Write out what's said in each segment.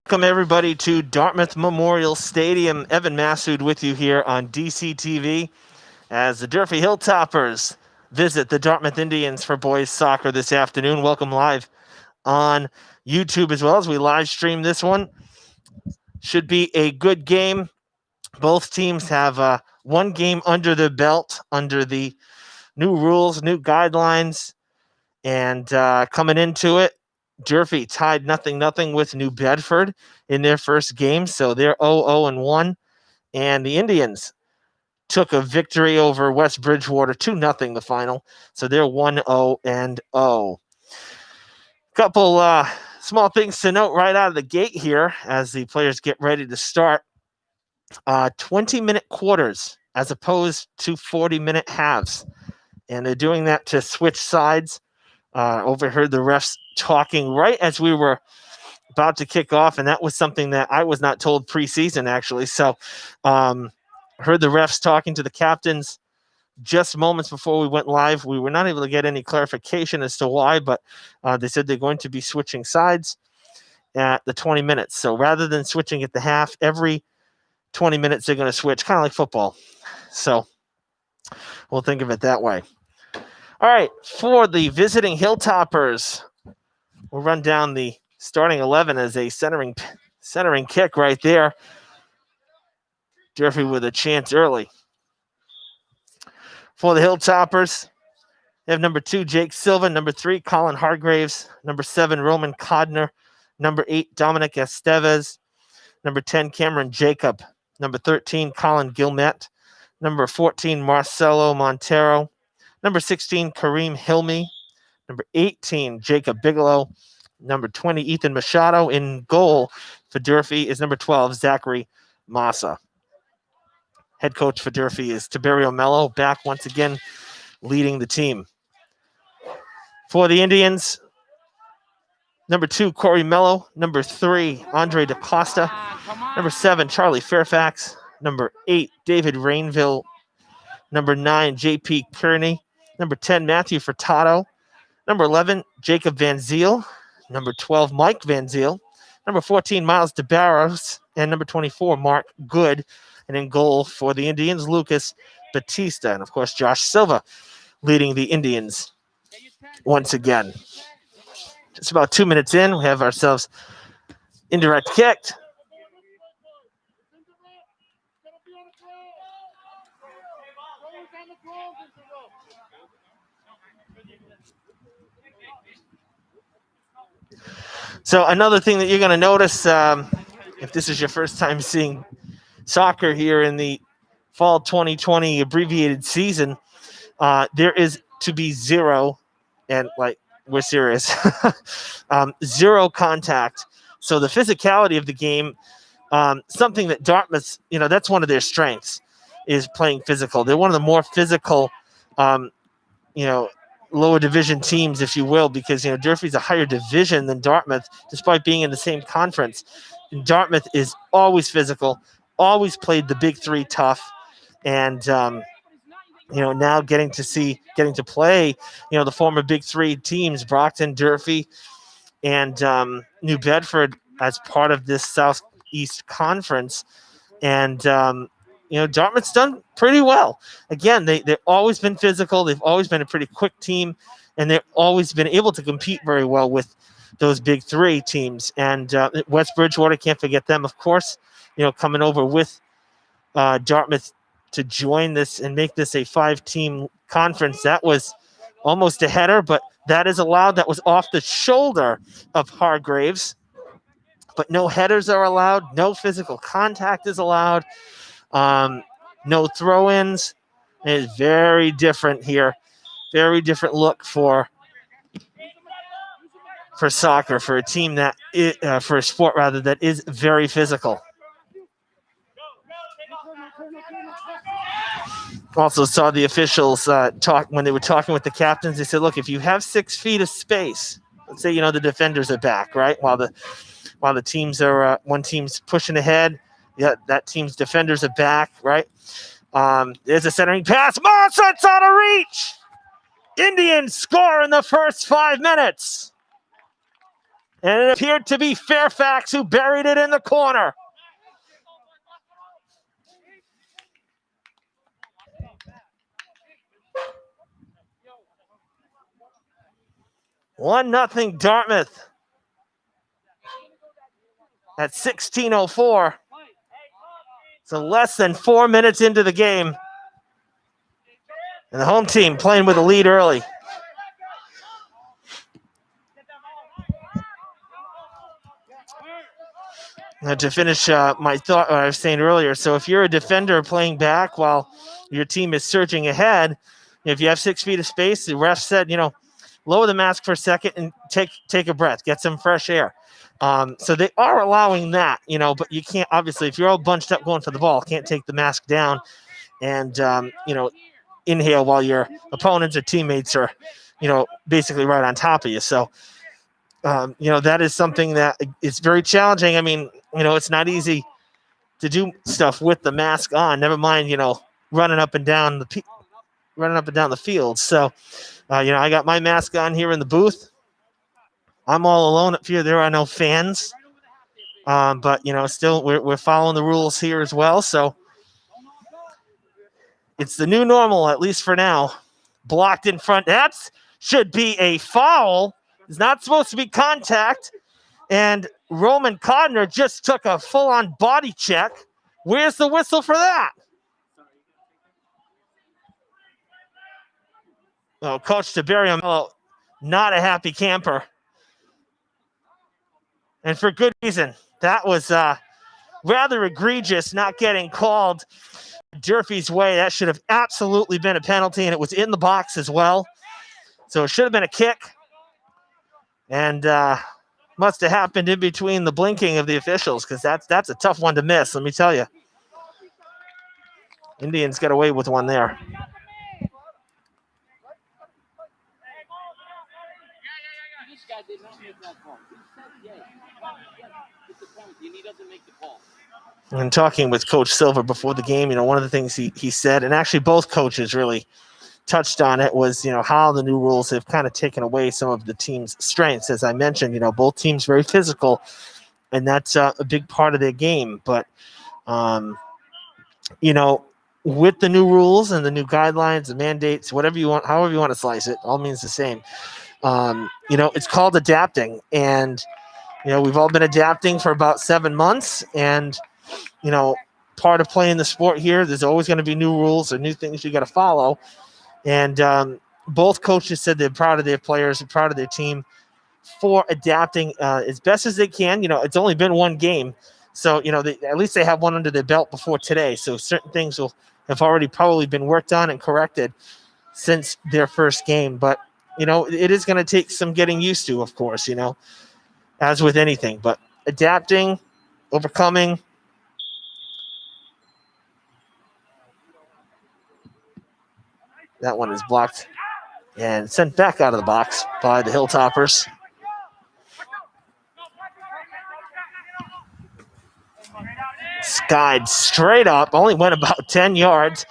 Welcome everybody to Dartmouth Memorial Stadium. Evan Massoud with you here on DCTV as the Durfee Hilltoppers visit the Dartmouth Indians for boys soccer this afternoon. Welcome live on YouTube as well as we live stream this one. Should be a good game. Both teams have one game under their belt under the new rules, new guidelines, and coming into it, Durfee tied 0-0 with New Bedford in their first game, so they're 0-1. And the Indians took a victory over West Bridgewater 2-0 the final, so they're 1-0. Couple small things to note right out of the gate here as the players get ready to start. 20-minute quarters as opposed to 40-minute halves, and they're doing that to switch sides. Overheard the refs talking right as we were about to kick off, and that was something that I was not told preseason, actually. So heard the refs talking to the captains just moments before we went live. We were not able to get any clarification as to why, but they said they're going to be switching sides at the 20 minutes. So rather than switching at the half, every 20 minutes they're going to switch, kind of like football. So we'll think of it that way. All right, for the visiting Hilltoppers, we'll run down the starting 11 as a centering kick right there. Durfee with a chance early. For the Hilltoppers, they have number 2, Jake Silva, number 3, Colin Hargraves, number 7, Roman Codner, number 8, Dominic Estevez, number 10, Cameron Jacob, number 13, Colin Gilmet, number 14, Marcelo Montero, number 16, Kareem Hilmi, number 18, Jacob Bigelow, number 20, Ethan Machado. In goal for Durfee is number 12, Zachary Massa. Head coach for Durfee is Tiberio Mello, back once again leading the team. For the Indians, number 2, Corey Mello, number 3, Andre DaCosta, number 7, Charlie Fairfax, number 8, David Rainville, number 9, JP Kearney, number 10, Matthew Furtado, number 11, Jacob Van Ziel, number 12, Mike Van Ziel, number 14, Miles DeBarros, and number 24, Mark Good. And in goal for the Indians, Lucas Batista, and of course, Josh Silva leading the Indians once again. Just about 2 minutes in, we have ourselves indirect kicked. So another thing that you're going to notice, if this is your first time seeing soccer here in the fall 2020 abbreviated season, there is to be zero, and like we're serious, zero contact. So the physicality of the game, something that Dartmouth, that's one of their strengths, is playing physical. They're one of the more physical, lower division teams, if you will, because Durfee's a higher division than Dartmouth, despite being in the same conference. And Dartmouth is always physical, always played the big three tough, and now getting to play the former big three teams, Brockton, Durfee, and New Bedford, as part of this Southeast Conference. And Dartmouth's done pretty well. Again, they've always been physical. They've always been a pretty quick team, and they've always been able to compete very well with those big three teams. And West Bridgewater, can't forget them, of course, coming over with Dartmouth to join this and make this a 5-team conference. That was almost a header, but that is allowed. That was off the shoulder of Hargraves. But no headers are allowed. No physical contact is allowed. No throw-ins. It is very different here. Very different look for soccer, for a team that for a sport rather, that is very physical. Also saw the officials talk when they were talking with the captains. They said, look, if you have 6 feet of space, let's say the defenders are back, right, while the teams are one team's pushing ahead, that team's defenders are back, right. There's a centering pass. Monson, it's out of reach. Indians score in the first 5 minutes. And it appeared to be Fairfax who buried it in the corner. One nothing Dartmouth at 16:04. So less than 4 minutes into the game. And the home team playing with a lead early. Now to finish my thought, what I was saying earlier, so if you're a defender playing back while your team is surging ahead, if you have 6 feet of space, the ref said, lower the mask for a second and take a breath, get some fresh air. So they are allowing that, but you can't, obviously, if you're all bunched up going for the ball, can't take the mask down and, inhale while your opponents or teammates are, basically right on top of you. So, that is something that is very challenging. I mean, it's not easy to do stuff with the mask on, never mind, running up and down the field. So, I got my mask on here in the booth. I'm all alone up here. There are no fans. But, still we're following the rules here as well. So it's the new normal, at least for now. Blocked in front. That should be a foul. It's not supposed to be contact. And Roman Codner just took a full-on body check. Where's the whistle for that? Oh, Coach DeBerry, not a happy camper. And for good reason. That was rather egregious, not getting called Durfee's way. That should have absolutely been a penalty, and it was in the box as well. So it should have been a kick. And must have happened in between the blinking of the officials, because that's a tough one to miss, let me tell you. Indians got away with one there. And talking with Coach Silver before the game, one of the things he said, and actually both coaches really touched on it, was, how the new rules have kind of taken away some of the team's strengths. As I mentioned, both teams very physical, and that's a big part of their game. But, with the new rules and the new guidelines, the mandates, whatever you want, however you want to slice it, all means the same. It's called adapting. And, we've all been adapting for about 7 months. And, part of playing the sport here, there's always going to be new rules or new things you got to follow. And both coaches said they're proud of their players and proud of their team for adapting as best as they can. It's only been one game. So, at least they have one under their belt before today. So certain things will have already probably been worked on and corrected since their first game. But, it is going to take some getting used to, of course, as with anything. But adapting, overcoming. That one is blocked and sent back out of the box by the Hilltoppers. Skied straight up, only went about 10 yards.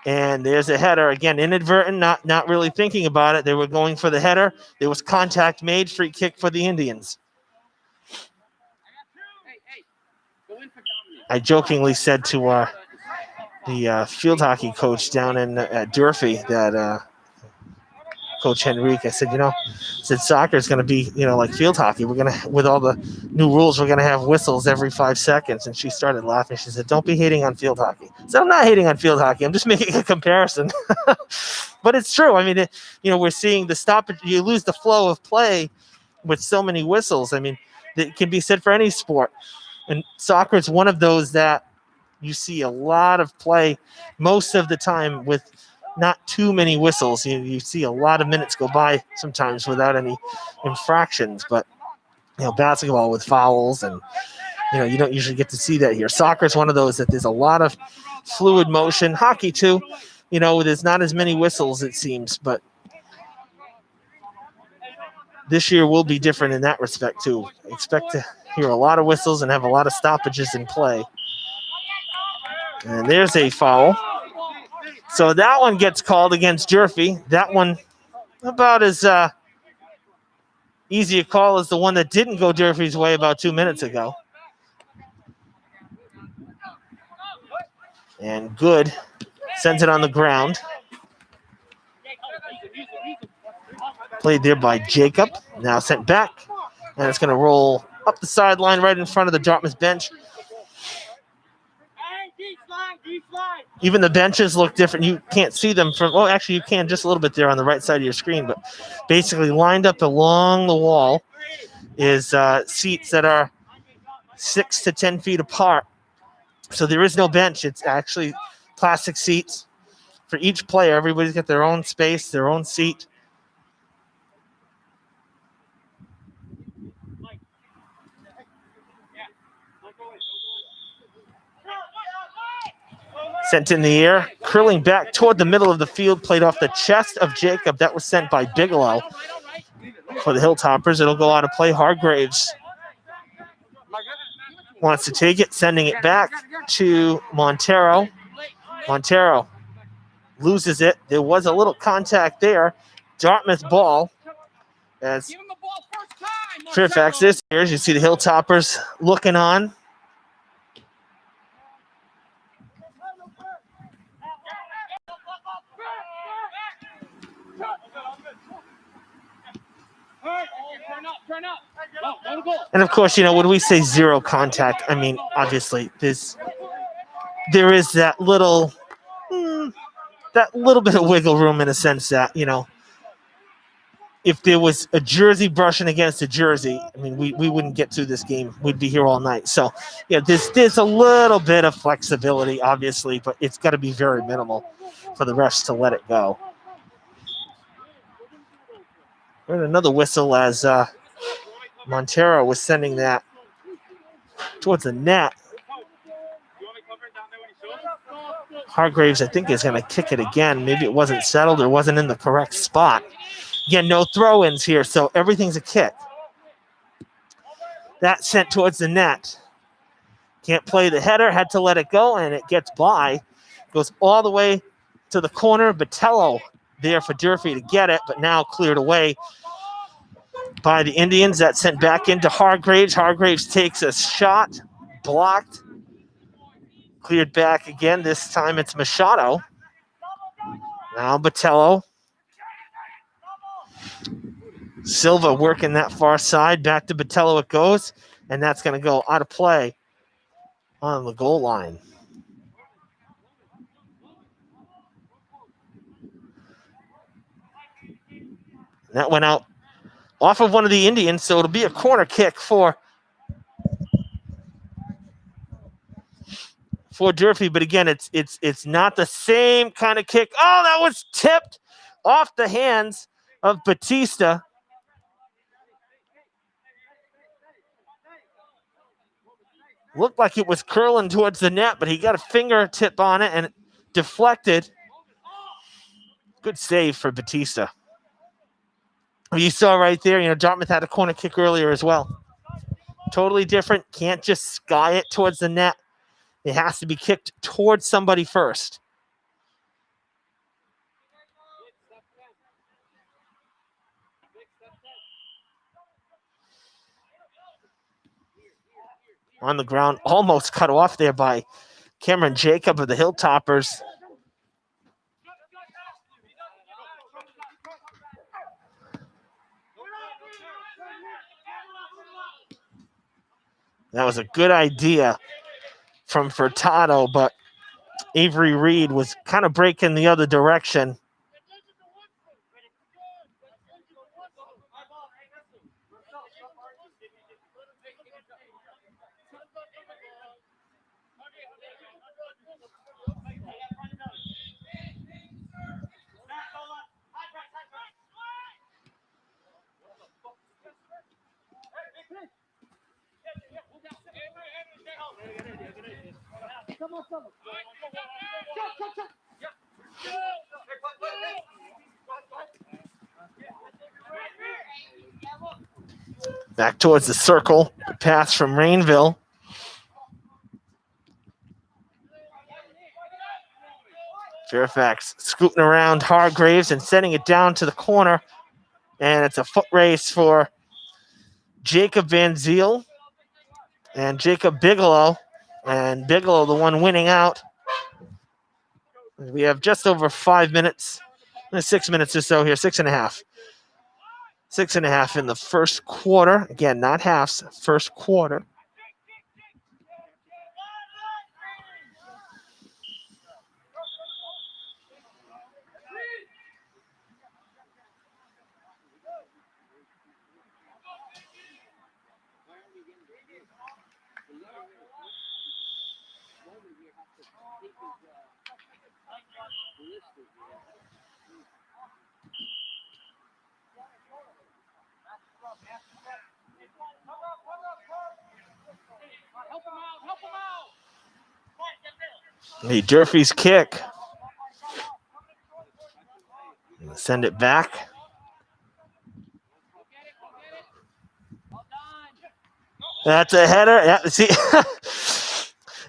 And there's a header. Again, inadvertent, not really thinking about it. They were going for the header. There was contact made, free kick for the Indians. I jokingly said to the field hockey coach down in Durfee that Coach Henrique, I said, soccer is going to be, like field hockey. We're going to, with all the new rules, we're going to have whistles every 5 seconds. And she started laughing. She said, don't be hating on field hockey. So I'm not hating on field hockey. I'm just making a comparison. But it's true. I mean, we're seeing the stoppage. You lose the flow of play with so many whistles. I mean, it can be said for any sport. And soccer is one of those that you see a lot of play most of the time with not too many whistles. You see a lot of minutes go by sometimes without any infractions. But, basketball with fouls and, you don't usually get to see that here. Soccer is one of those that there's a lot of fluid motion. Hockey, too. There's not as many whistles, it seems. But this year will be different in that respect, too. Expect to hear a lot of whistles and have a lot of stoppages in play. And there's a foul. So that one gets called against Durfee. That one about as Easier call is the one that didn't go Durfee's way about 2 minutes ago. And good. Sends it on the ground. Played there by Jacob. Now sent back. And it's going to roll up the sideline right in front of the Dartmouth bench. Even the benches look different. You can't see them from, well, actually you can just a little bit there on the right side of your screen, but basically lined up along the wall is seats that are 6 to 10 feet apart. So there is no bench. It's actually plastic seats for each player. Everybody's got their own space, their own seat. Sent in the air, curling back toward the middle of the field, played off the chest of Jacob. That was sent by Bigelow for the Hilltoppers. It'll go out of play. Hargraves wants to take it, sending it back to Montero. Montero loses it. There was a little contact there. Dartmouth ball as Fairfax is here. As you see the Hilltoppers looking on. And of course, when we say zero contact, I mean, obviously, there is that little bit of wiggle room in a sense that, if there was a jersey brushing against a jersey, I mean, we wouldn't get through this game. We'd be here all night. So, yeah, there's a little bit of flexibility, obviously, but it's got to be very minimal for the refs to let it go. We're in another whistle as Montero was sending that towards the net. Hargraves, I think, is going to kick it again. Maybe it wasn't settled or wasn't in the correct spot. Again, no throw-ins here, so everything's a kick. That sent towards the net. Can't play the header, had to let it go, and it gets by. Goes all the way to the corner. Botello there for Durfee to get it, but now cleared away by the Indians. That sent back into Hargraves. Hargraves takes a shot, blocked, cleared back again. This time it's Machado. Now Botello. Silva working that far side. Back to Botello it goes, and that's going to go out of play on the goal line. That went out off of one of the Indians, so it'll be a corner kick for Durfee. But again, it's not the same kind of kick. Oh, that was tipped off the hands of Batista. Looked like it was curling towards the net, but he got a fingertip on it and it deflected. Good save for Batista. You saw right there, Dartmouth had a corner kick earlier as well. Totally different. Can't just sky it towards the net. It has to be kicked towards somebody first. On the ground, almost cut off there by Cameron Jacob of the Hilltoppers. That was a good idea from Furtado, but Avery Reed was kind of breaking the other direction. Back towards the circle. Pass from Rainville. Fairfax scooting around Hargraves and sending it down to the corner. And it's a foot race for Jacob Van Ziel and Jacob Bigelow. And Bigelow, the one winning out. We have just over 5 minutes, 6 minutes or so here, 6.5. 6.5 in the first quarter. Again, not halves, first quarter. The Durfee's kick. Send it back. That's a header. Yeah, see,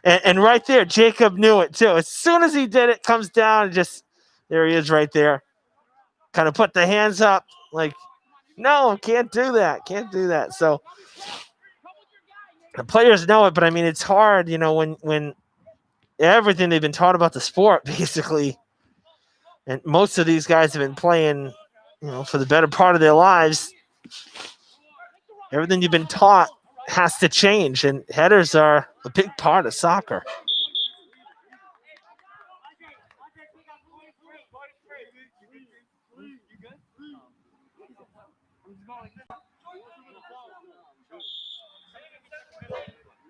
and right there, Jacob knew it too. As soon as he did it, comes down and just there he is right there. Kind of put the hands up, like, no, can't do that, can't do that. So the players know it, but I mean, it's hard, when everything they've been taught about the sport, basically, and most of these guys have been playing, for the better part of their lives. Everything you've been taught has to change, and headers are a big part of soccer.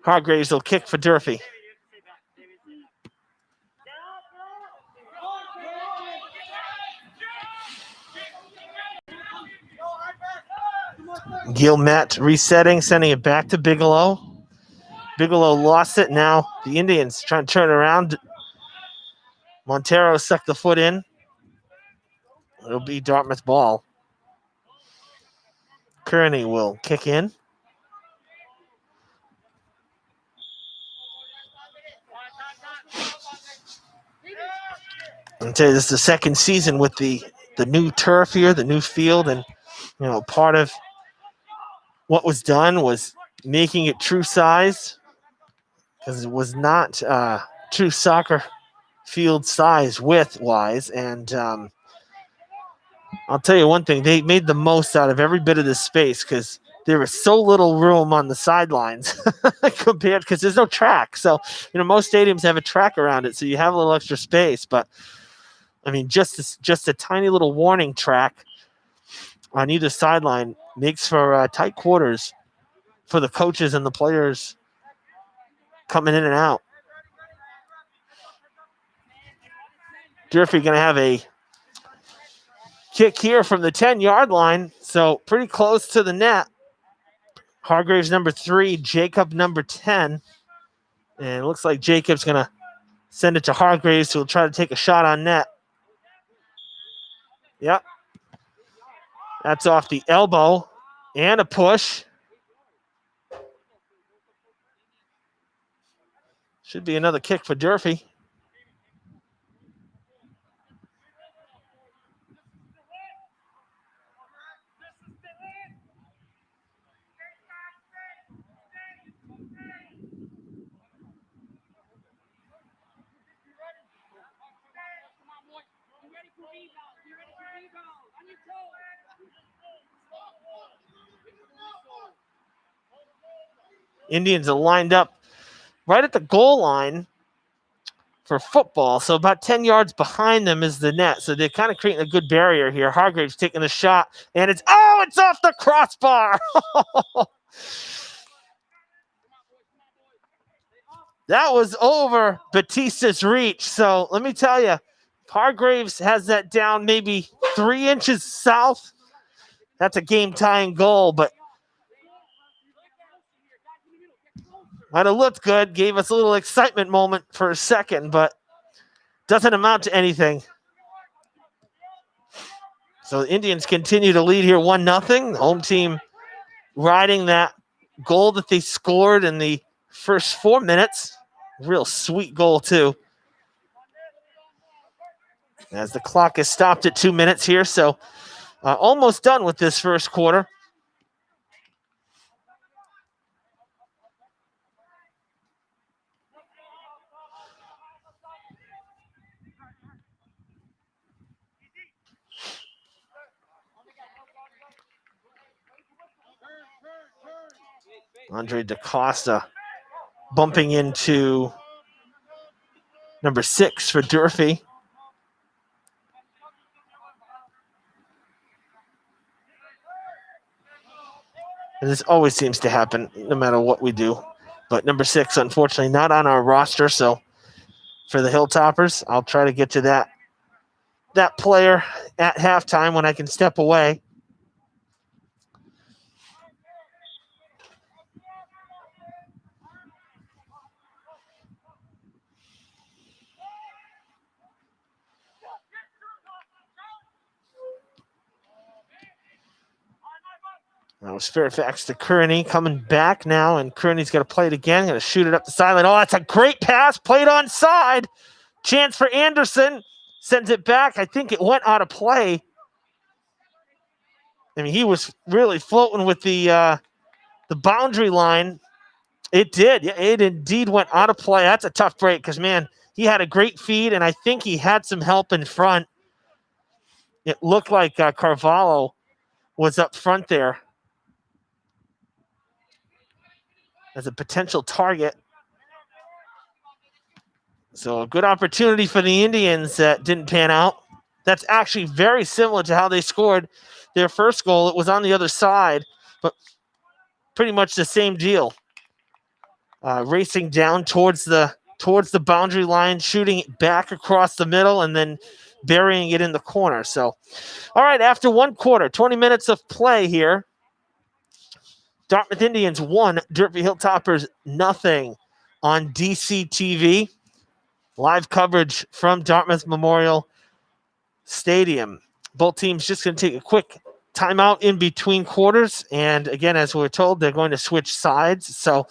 Hargraves will kick for Durfee. Gilmet resetting, sending it back to Bigelow. Bigelow lost it. Now the Indians trying to turn around. Montero sucked the foot in. It'll be Dartmouth ball. Kearney will kick in. I'll tell you, this is the second season with the new turf here, the new field, and part of what was done was making it true size, because it was not true soccer field size width-wise. And I'll tell you one thing, they made the most out of every bit of this space, because there was so little room on the sidelines compared, because there's no track. So, most stadiums have a track around it, so you have a little extra space. But, I mean, just a tiny little warning track on either sideline makes for tight quarters for the coaches and the players coming in and out. Durfee going to have a kick here from the 10-yard line, so pretty close to the net. Hargraves number 3, Jacob number 10. And it looks like Jacob's going to send it to Hargraves, who will try to take a shot on net. Yep. That's off the elbow and a push. Should be another kick for Durfee. Indians are lined up right at the goal line for football. So about 10 yards behind them is the net. So they're kind of creating a good barrier here. Hargraves taking the shot, and it's off the crossbar. That was over Batista's reach. So let me tell you, Hargraves has that down maybe 3 inches south. That's a game-tying goal, but might have looked good, gave us a little excitement moment for a second, but doesn't amount to anything. So the Indians continue to lead here 1-0. The home team riding that goal that they scored in the first 4 minutes. Real sweet goal, too. As the clock is stopped at 2 minutes here, so almost done with this first quarter. Andre DaCosta bumping into number 6 for Durfee. And this always seems to happen no matter what we do. But number 6, unfortunately, not on our roster. So for the Hilltoppers, I'll try to get to that player at halftime when I can step away. That was Fairfax to Kearney, coming back now, and Kearney's going to play it again. Going to shoot it up the sideline. Oh, that's a great pass. Played on side. Chance for Anderson. Sends it back. I think it went out of play. I mean, he was really floating with the boundary line. It did. It indeed went out of play. That's a tough break because, man, he had a great feed, and I think he had some help in front. It looked like Carvalho was up front there as a potential target. So a good opportunity for the Indians that didn't pan out. That's actually very similar to how they scored their first goal. It was on the other side, but pretty much the same deal. Racing down towards the boundary line, shooting it back across the middle, and then burying it in the corner. So, all right, after one quarter, 20 minutes of play here. Dartmouth Indians 1, Durfee Hilltoppers nothing on DCTV. Live coverage from Dartmouth Memorial Stadium. Both teams just going to take a quick timeout in between quarters. And again, as we were told, they're going to switch sides. So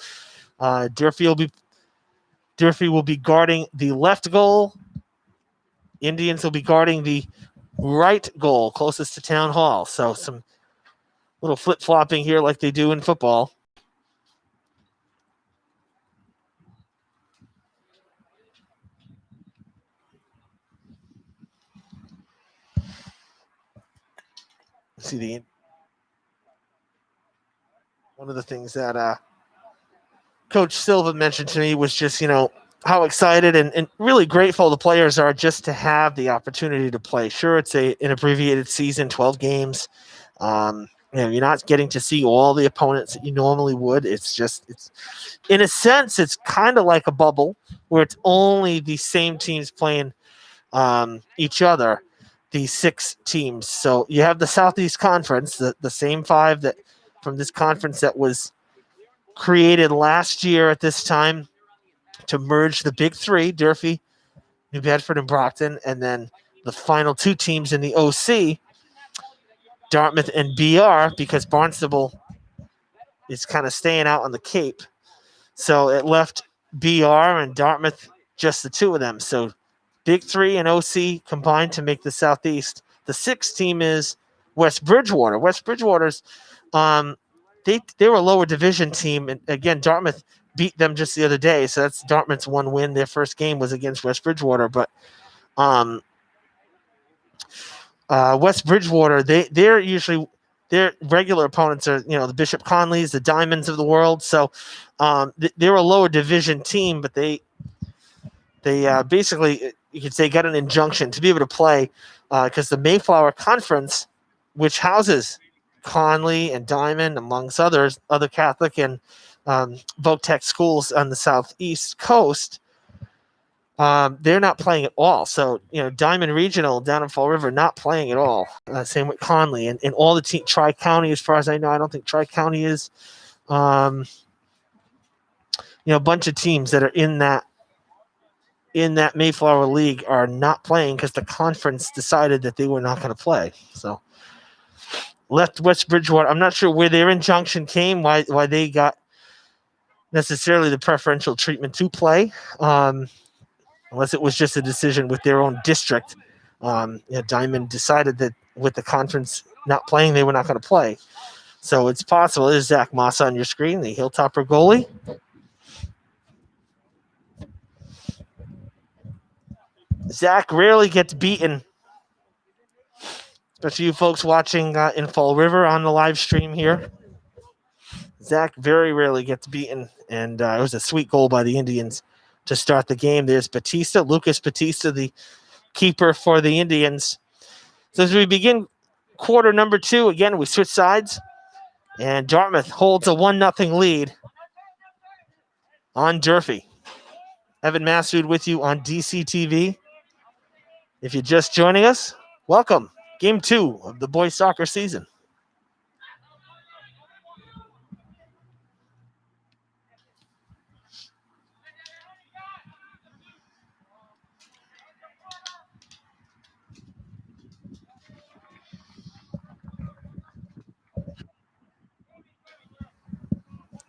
Durfee will be guarding the left goal. Indians will be guarding the right goal closest to Town Hall. So some little flip-flopping here like they do in football. See, one of the things that Coach Silva mentioned to me was just, how excited and really grateful the players are just to have the opportunity to play. Sure, it's an abbreviated season, 12 games. You're not getting to see all the opponents that you normally would. It's in a sense, it's kind of like a bubble where it's only the same teams playing each other, the 6 teams. So you have the Southeast Conference, the same 5 that from this conference that was created last year at this time to merge the big 3, Durfee, New Bedford, and Brockton, and then the final 2 teams in the OC, Dartmouth and BR, because Barnstable is kind of staying out on the Cape. So it left BR and Dartmouth, just the 2 of them. So Big 3 and OC combined to make the Southeast. The 6th team is West Bridgewater. West Bridgewater's, they were a lower division team. And again, Dartmouth beat them just the other day. So that's Dartmouth's 1 win. Their first game was against West Bridgewater. But West Bridgewater, they're usually their regular opponents are, the Bishop Conleys, the Diamonds of the world. So they're a lower division team, but they basically, you could say, got an injunction to be able to play because the Mayflower Conference, which houses Conley and Diamond, amongst others, other Catholic and Voc-Tech schools on the southeast coast, they're not playing at all. So, Diamond Regional down in Fall River not playing at all. Same with Conley and all the Tri-County, as far as I know. I don't think Tri-County is. A bunch of teams that are in that Mayflower League are not playing because the conference decided that they were not going to play. So left West Bridgewater. I'm not sure where their injunction came, why they got necessarily the preferential treatment to play, unless it was just a decision with their own district. Diamond decided that with the conference not playing, they were not going to play. So it's possible. There's Zach Moss on your screen, the Hilltopper goalie. Zach rarely gets beaten, especially you folks watching in Fall River on the live stream here. Zach very rarely gets beaten, and it was a sweet goal by the Indians to start the game. There's Batista, Lucas Batista, the keeper for the Indians. So as we begin quarter number 2, again, we switch sides, and Dartmouth holds a 1-0 lead on Durfee. Evan Massoud with you on DCTV. If you're just joining us, welcome. Game 2 of the boys soccer season.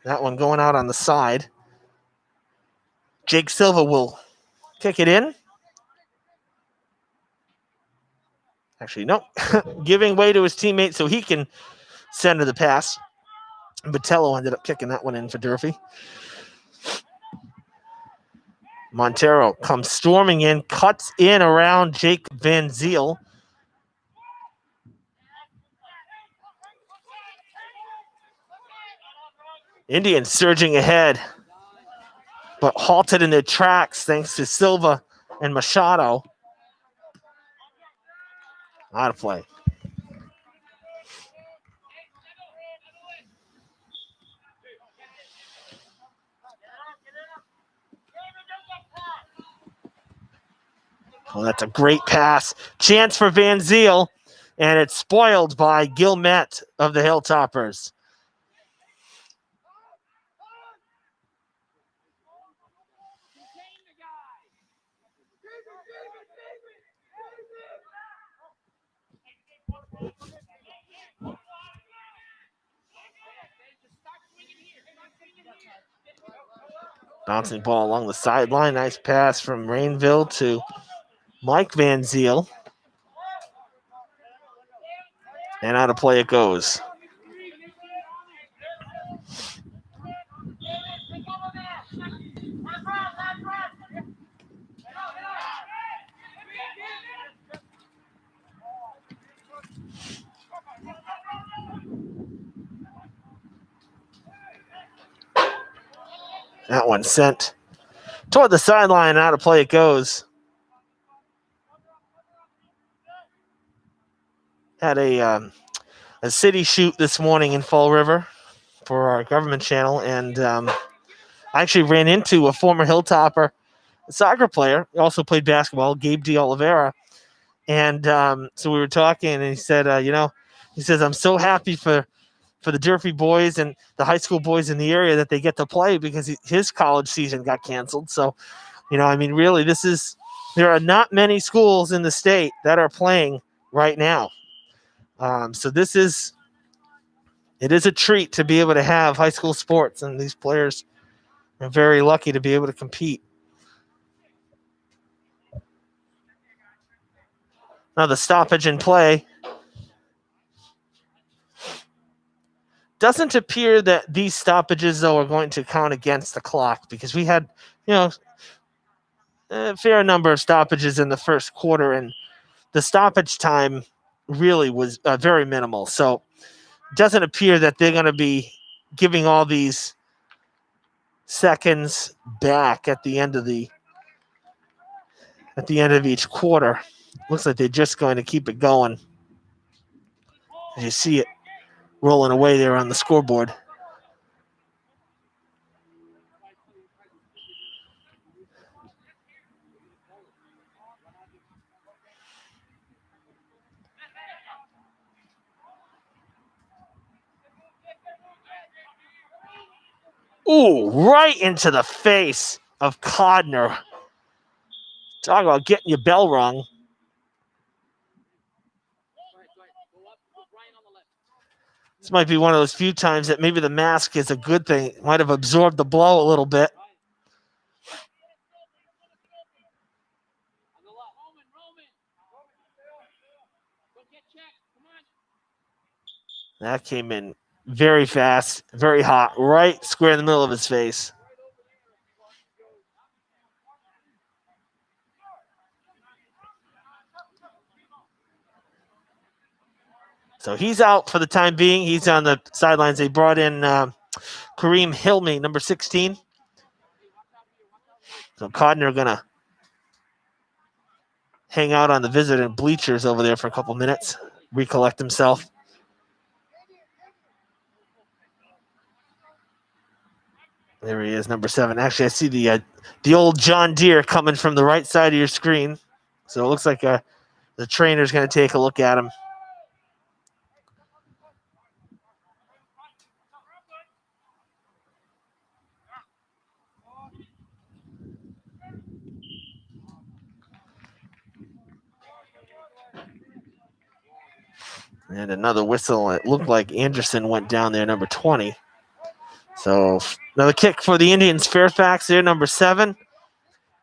That one going out on the side. Jake Silva will kick it in. Actually, no. Giving way to his teammate so he can send the pass. Botello ended up kicking that one in for Durfee. Montero comes storming in, cuts in around Jake Van Ziel. Indians surging ahead, but halted in their tracks thanks to Silva and Machado. Out of play. Oh, that's a great pass. Chance for Van Ziel, and it's spoiled by Gilmet of the Hilltoppers. Bouncing ball along the sideline. Nice pass from Rainville to Mike Van Ziel. And out of play it goes. That one sent toward the sideline, and out of play it goes. Had a city shoot this morning in Fall River for our government channel, and I actually ran into a former Hilltopper soccer player. He also played basketball, Gabe D'Oliveira. And so we were talking, and he said, he says, I'm so happy for the Durfee boys and the high school boys in the area that they get to play because his college season got canceled. So, really, there are not many schools in the state that are playing right now. So it is a treat to be able to have high school sports, and these players are very lucky to be able to compete. Now the stoppage in play. Doesn't appear that these stoppages, though, are going to count against the clock because we had, a fair number of stoppages in the first quarter, and the stoppage time really was very minimal. So it doesn't appear that they're going to be giving all these seconds back at the end of each quarter. Looks like they're just going to keep it going. As you see it rolling away there on the scoreboard. Ooh, right into the face of Codner. Talk about getting your bell rung. This might be one of those few times that maybe the mask is a good thing. It might have absorbed the blow a little bit. That came in very fast, very hot, right square in the middle of his face. So he's out for the time being. He's on the sidelines. They brought in Kareem Hilmi, number 16. So Codner going to hang out on the visitor bleachers over there for a couple minutes, recollect himself. There he is, number 7. Actually, I see the old John Deere coming from the right side of your screen. So it looks like the trainer's going to take a look at him. And another whistle. It looked like Anderson went down there, number 20. So another kick for the Indians. Fairfax there, number 7.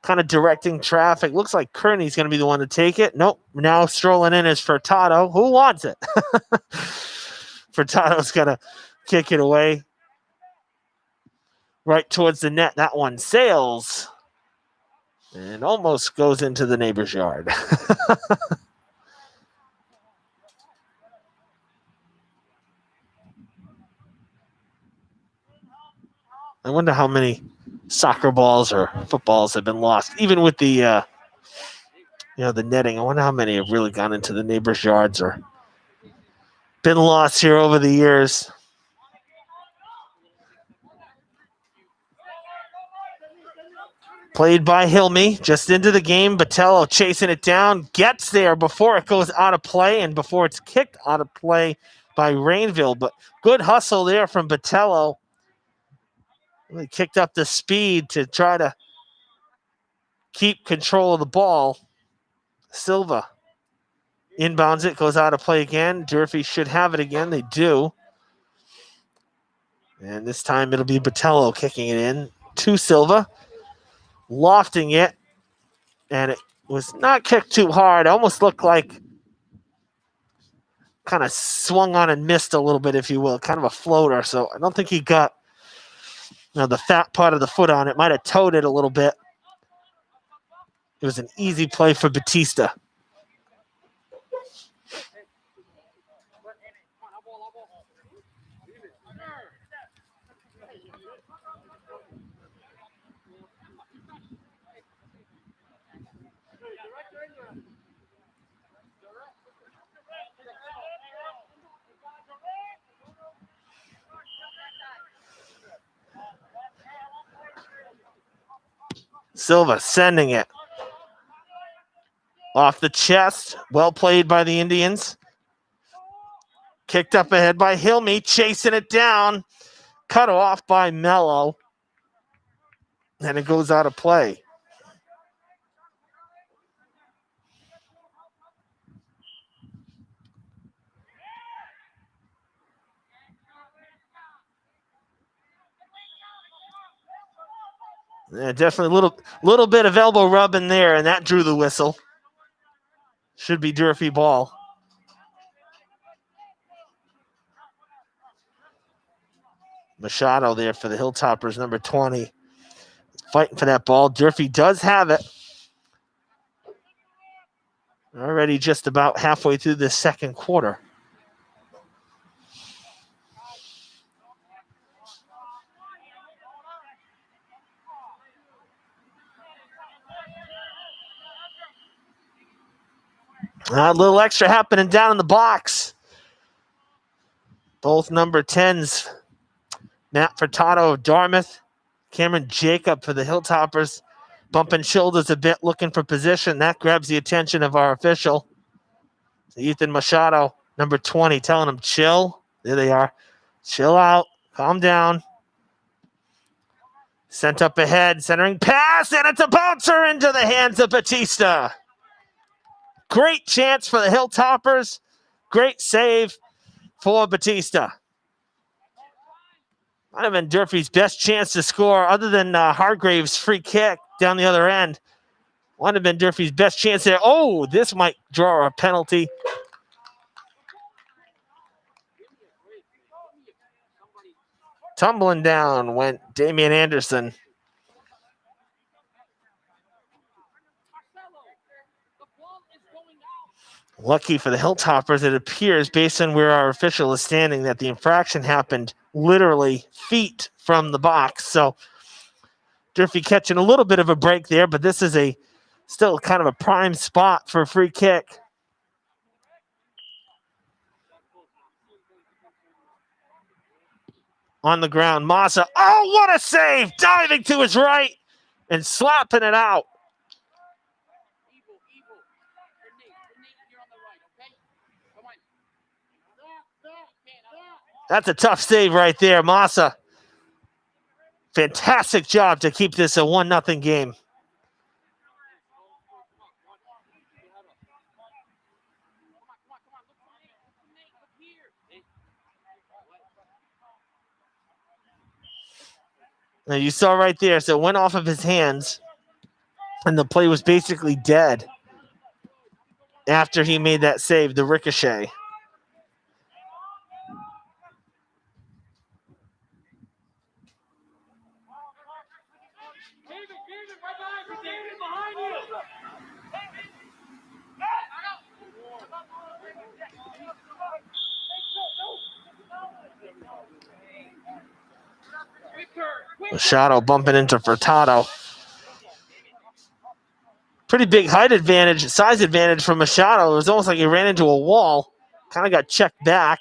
Kind of directing traffic. Looks like Kearney's going to be the one to take it. Nope. Now strolling in is Furtado. Who wants it? Furtado's going to kick it away right towards the net. That one sails and almost goes into the neighbor's yard. I wonder how many soccer balls or footballs have been lost, even with the the netting. I wonder how many have really gone into the neighbor's yards or been lost here over the years. Played by Hilmi, just into the game. Botello chasing it down, gets there before it goes out of play and before it's kicked out of play by Rainville. But good hustle there from Botello. Really kicked up the speed to try to keep control of the ball. Silva inbounds it, goes out of play again. Durfee should have it again. They do. And this time it'll be Botello kicking it in to Silva. Lofting it. And it was not kicked too hard. Almost looked like kind of swung on and missed a little bit, if you will. Kind of a floater. So I don't think he got the fat part of the foot on it. Might have toed it a little bit. It was an easy play for Batista. Silva sending it off the chest. Well played by the Indians. Kicked up ahead by Hilmi, chasing it down. Cut off by Mello. And it goes out of play. Yeah, definitely a little bit of elbow rub in there, and that drew the whistle. Should be Durfee ball. Machado there for the Hilltoppers, number 20. Fighting for that ball. Durfee does have it. Already just about halfway through the second quarter. A little extra happening down in the box. Both number 10s. Matt Furtado of Dartmouth. Cameron Jacob for the Hilltoppers. Bumping shoulders a bit, looking for position. That grabs the attention of our official. So Ethan Machado, number 20, telling him, chill. There they are. Chill out. Calm down. Sent up ahead. Centering pass, and it's a bouncer into the hands of Batista. Great chance for the Hilltoppers. Great save for Batista. Might have been Durfee's best chance to score, other than Hargrave's free kick down the other end. Might have been Durfee's best chance there. Oh, this might draw a penalty. Tumbling down went Damian Anderson. Lucky for the Hilltoppers, it appears, based on where our official is standing, that the infraction happened literally feet from the box. So Durfee catching a little bit of a break there, but this is still kind of a prime spot for a free kick. On the ground, Massa. Oh, what a save! Diving to his right and slapping it out. That's a tough save right there, Massa. Fantastic job to keep this a 1-0 game. Now you saw right there, so it went off of his hands, and the play was basically dead after he made that save, the ricochet. Machado bumping into Furtado. Pretty big height advantage, size advantage from Machado. It was almost like he ran into a wall. Kind of got checked back.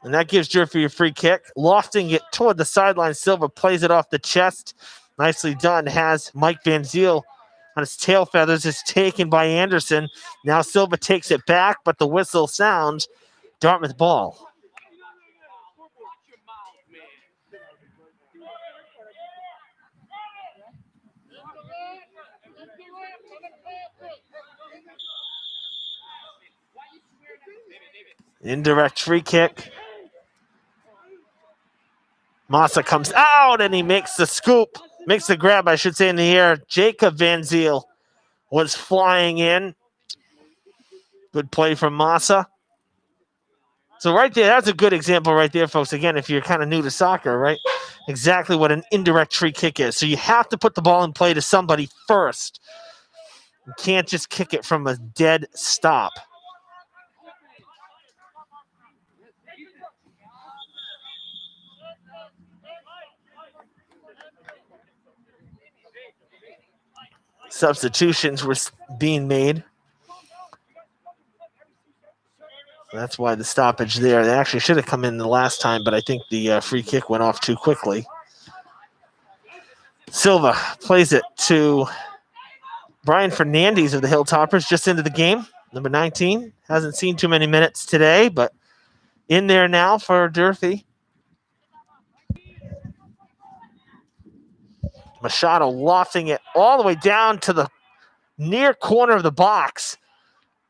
And that gives Durfee a free kick. Lofting it toward the sideline. Silva plays it off the chest. Nicely done. Has Mike Van Ziel on his tail feathers. Is taken by Anderson. Now Silva takes it back, but the whistle sounds. Dartmouth ball. Indirect free kick. Massa comes out and he makes the scoop, makes the grab, I should say, in the air. Jacob Van Ziel was flying in. Good play from Massa. So right there, that's a good example right there, folks. Again, if you're kind of new to soccer, right? Exactly what an indirect free kick is. So you have to put the ball in play to somebody first. You can't just kick it from a dead stop. Substitutions were being made. That's why the stoppage there. They actually should have come in the last time, but I think the free kick went off too quickly. Silva plays it to Brian Fernandez of the Hilltoppers, just into the game. Number 19. Hasn't seen too many minutes today, but in there now for Durfee. Machado lofting it all the way down to the near corner of the box.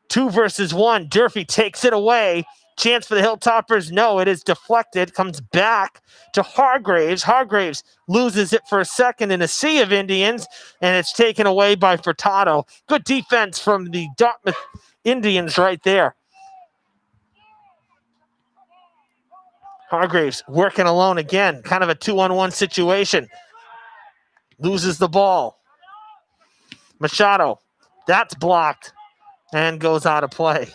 2 versus 1. Durfee takes it away. Chance for the Hilltoppers. No, it is deflected. Comes back to Hargraves. Hargraves loses it for a second in a sea of Indians, and it's taken away by Furtado. Good defense from the Dartmouth Indians right there. Hargraves working alone again. Kind of a 2-on-1 situation. Loses the ball. Machado. That's blocked and goes out of play.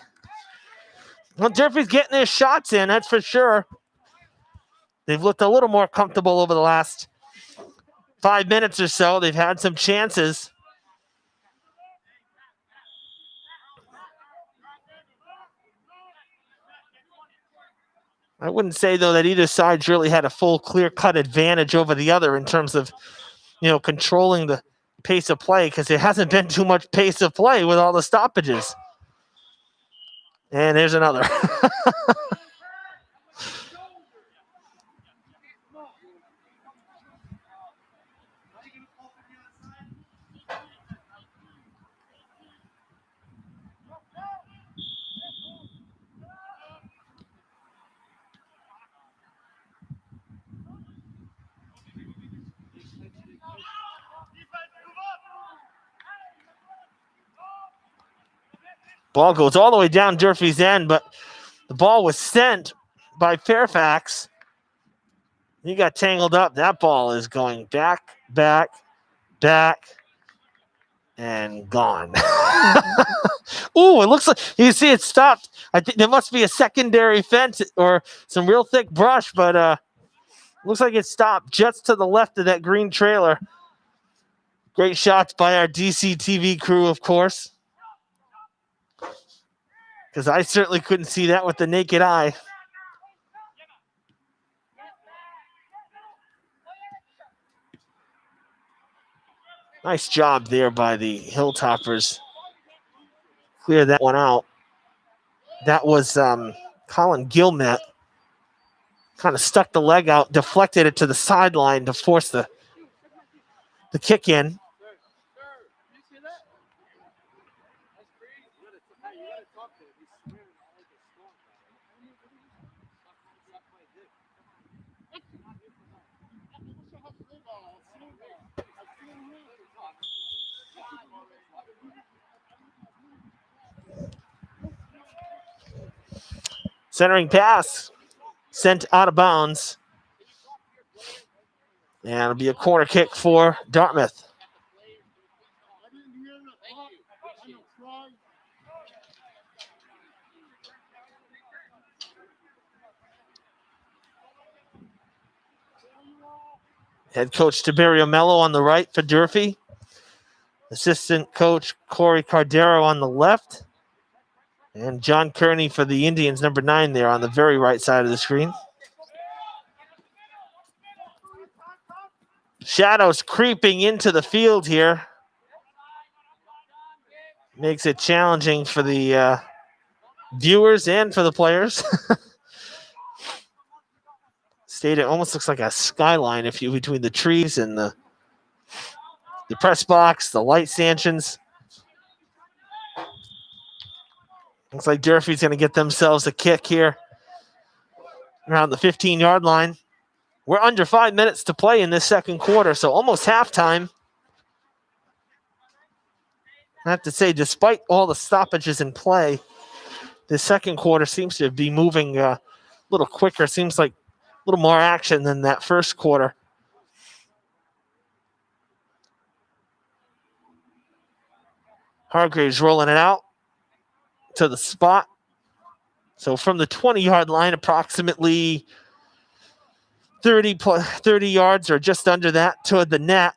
Well, Durfee's getting their shots in, that's for sure. They've looked a little more comfortable over the last 5 minutes or so. They've had some chances. I wouldn't say, though, that either side's really had a full clear-cut advantage over the other in terms of, controlling the pace of play, because there hasn't been too much pace of play with all the stoppages. And there's another. Ball goes all the way down Durfee's end, but the ball was sent by Fairfax. He got tangled up. That ball is going back, and gone. Ooh, it looks like you see it stopped. I think there must be a secondary fence or some real thick brush, but looks like it stopped just to the left of that green trailer. Great shots by our DCTV crew, of course, because I certainly couldn't see that with the naked eye. Nice job there by the Hilltoppers. Clear that one out. That was Colin Gilmet. Kind of stuck the leg out, deflected it to the sideline to force the kick in. Centering pass sent out of bounds. And it'll be a corner kick for Dartmouth. Head coach Tiberio Mello on the right for Durfee. Assistant coach Corey Cardero on the left. And John Kearney for the Indians, number 9 there on the very right side of the screen. Shadows creeping into the field here. Makes it challenging for the viewers and for the players. Stadium almost looks like a skyline between the trees and the press box, the light stanchions. Looks like Durfee's going to get themselves a kick here around the 15-yard line. We're under 5 minutes to play in this second quarter, so almost halftime. I have to say, despite all the stoppages in play, the second quarter seems to be moving a little quicker. Seems like a little more action than that first quarter. Hargraves rolling it out to the spot. So from the 20-yard line, approximately 30 yards or just under that toward the net.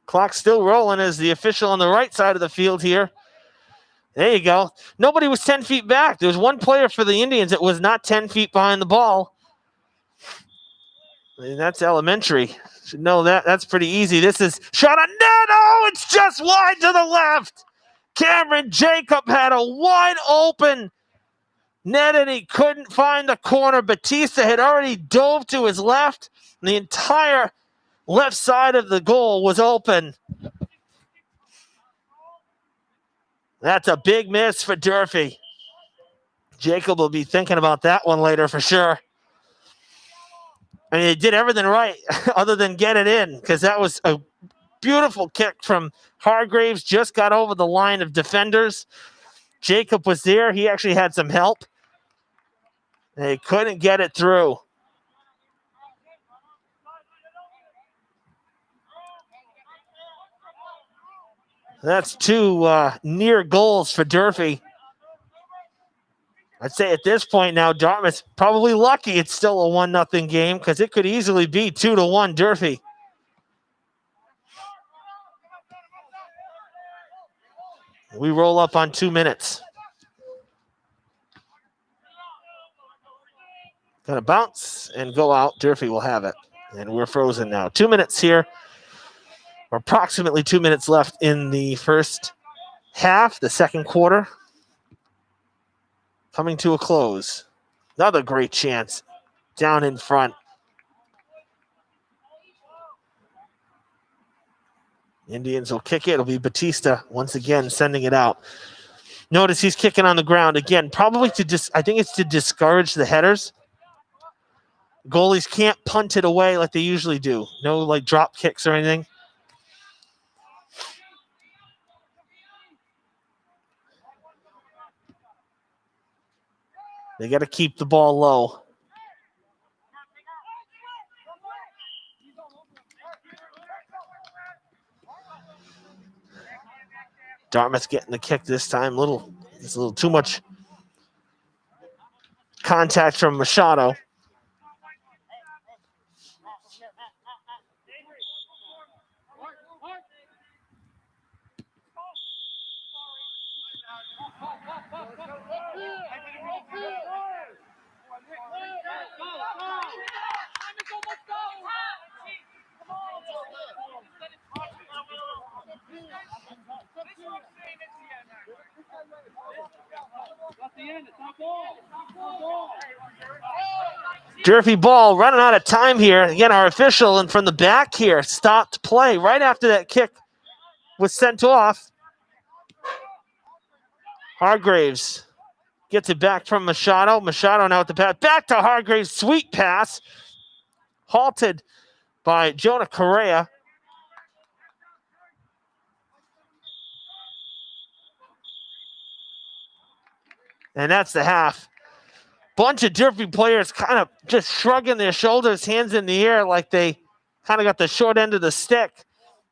Clock still rolling as the official on the right side of the field here. There you go. Nobody was 10 feet back. There was one player for the Indians that was not 10 feet behind the ball. And that's elementary. Should know that. That's pretty easy. This is shot on net. Oh, it's just wide to the left. Cameron Jacob had a wide open net and he couldn't find the corner. Batista had already dove to his left. And the entire left side of the goal was open. That's a big miss for Durfee. Jacob will be thinking about that one later for sure. I mean, they did everything right other than get it in because that was a beautiful kick from Hargraves. Just got over the line of defenders. Jacob was there. He actually had some help. They couldn't get it through. That's two near goals for Durfee. I'd say at this point now, Dartmouth's probably lucky it's still a 1-0 game because it could easily be 2-1 Durfee. We roll up on 2 minutes. Gonna bounce and go out. Durfee will have it. And we're frozen now. 2 minutes here. Or approximately 2 minutes left in the first half, the second quarter. Coming to a close. Another great chance down in front. Indians will kick it. It'll be Batista once again sending it out. Notice he's kicking on the ground again, probably I think it's to discourage the headers. Goalies can't punt it away like they usually do. No like drop kicks or anything. They got to keep the ball low. Dartmouth getting the kick this time. It's a little too much contact from Machado. Durfee ball running out of time here. Again, our official and from the back here stopped play right after that kick was sent off. Hargraves gets it back from Machado. Machado now with the pass. Back to Hargraves. Sweet pass. Halted by Jonah Correa. And that's the half. Bunch of Durfee players kind of just shrugging their shoulders, hands in the air like they kind of got the short end of the stick.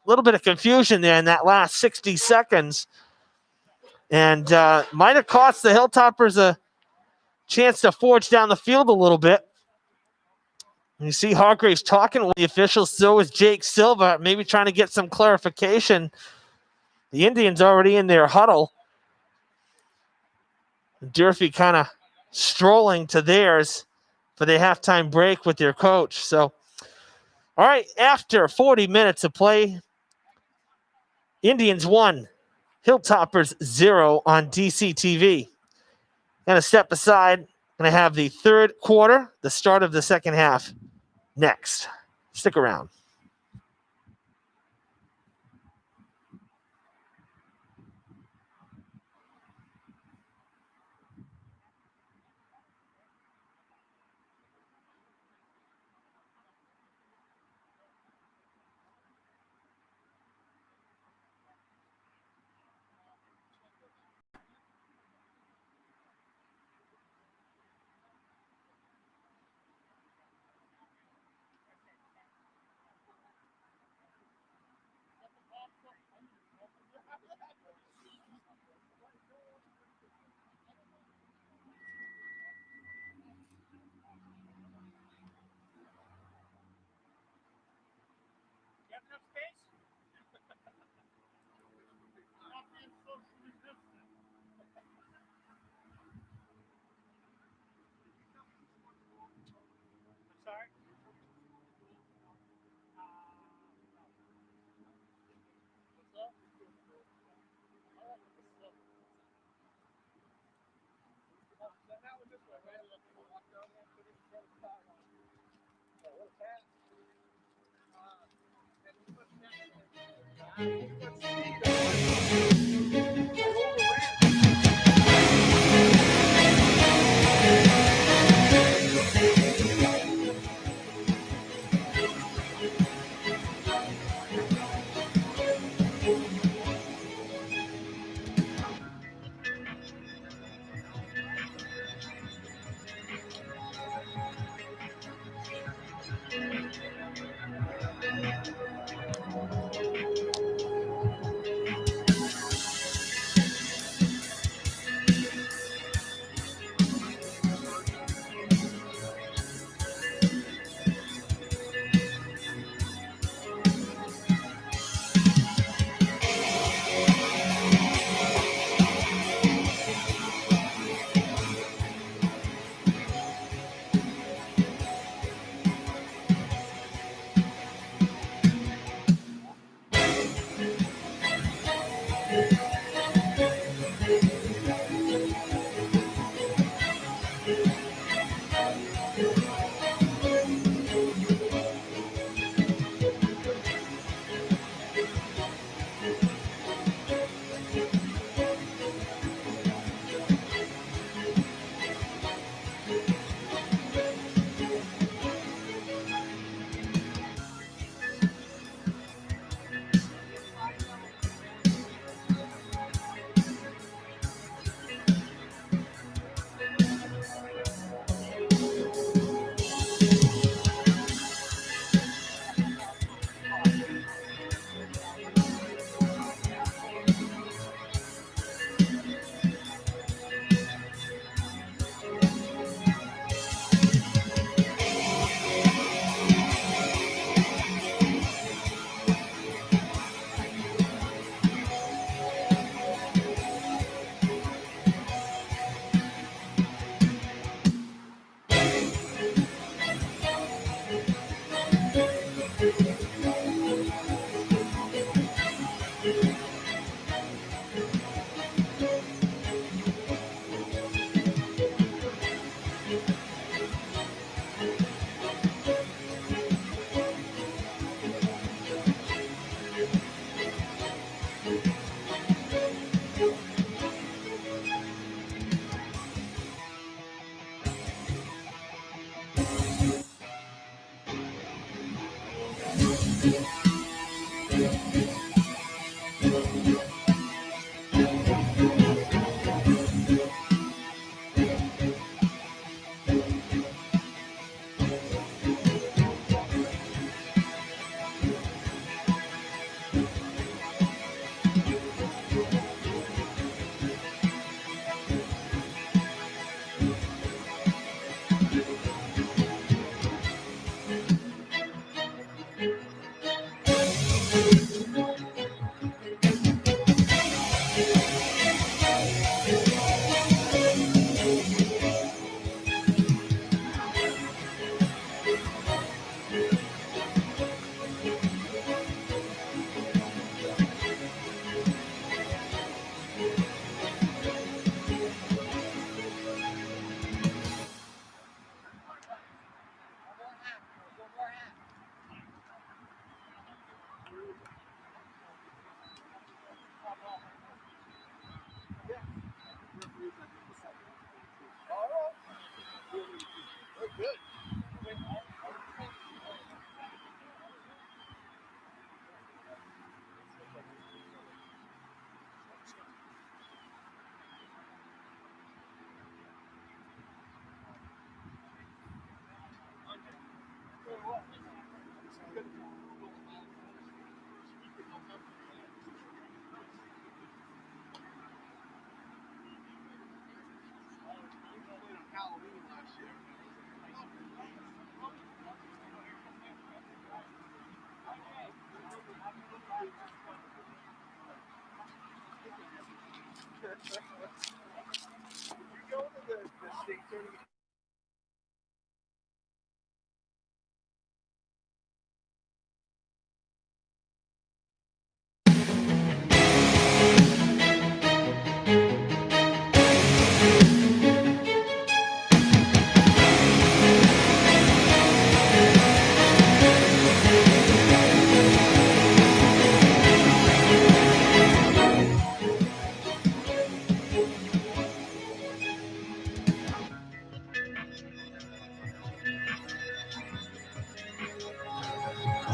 A little bit of confusion there in that last 60 seconds. And might have cost the Hilltoppers a chance to forge down the field a little bit. You see Hargraves talking with the officials, so is Jake Silva, maybe trying to get some clarification. The Indians already in their huddle. Durfee kind of strolling to theirs for the halftime break with their coach. So, all right, after 40 minutes of play, Indians 1, Hilltoppers 0 on DCTV. Going to step aside. Going to have the third quarter, the start of the second half, next. Stick around.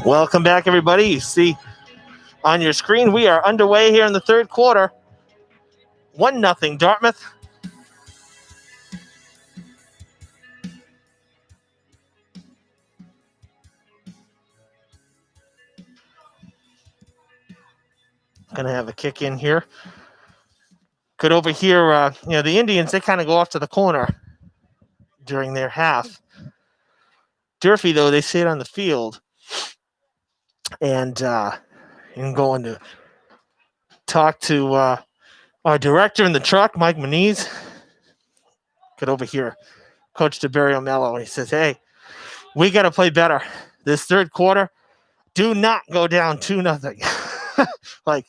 Welcome back, everybody. You see on your screen, we are underway here in the third quarter. 1-0 Dartmouth. Going to have a kick in here. Could overhear, the Indians, they kind of go off to the corner during their half. Durfee, though, they sit on the field and going to talk to our director in the truck, Mike Moniz. Could overhear Coach DeBerrio Mello. He says, hey, we got to play better. This third quarter, do not go down 2-0. Like,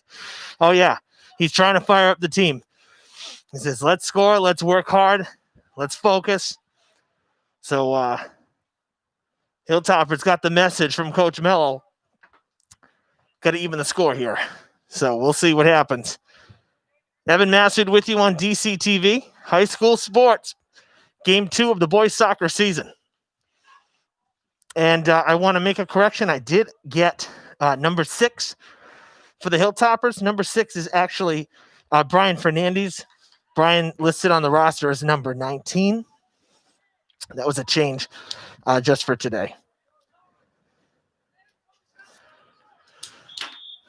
oh, yeah, he's trying to fire up the team. He says, let's score, let's work hard, let's focus. So Hilltoppers got the message from Coach Mello. Got to even the score here. So we'll see what happens. Evan Massard with you on DCTV, High School Sports, Game 2 of the boys soccer season. And I want to make a correction. I did get number 6 for the Hilltoppers. Number 6 is actually Brian Fernandez. Brian listed on the roster as number 19. That was a change just for today.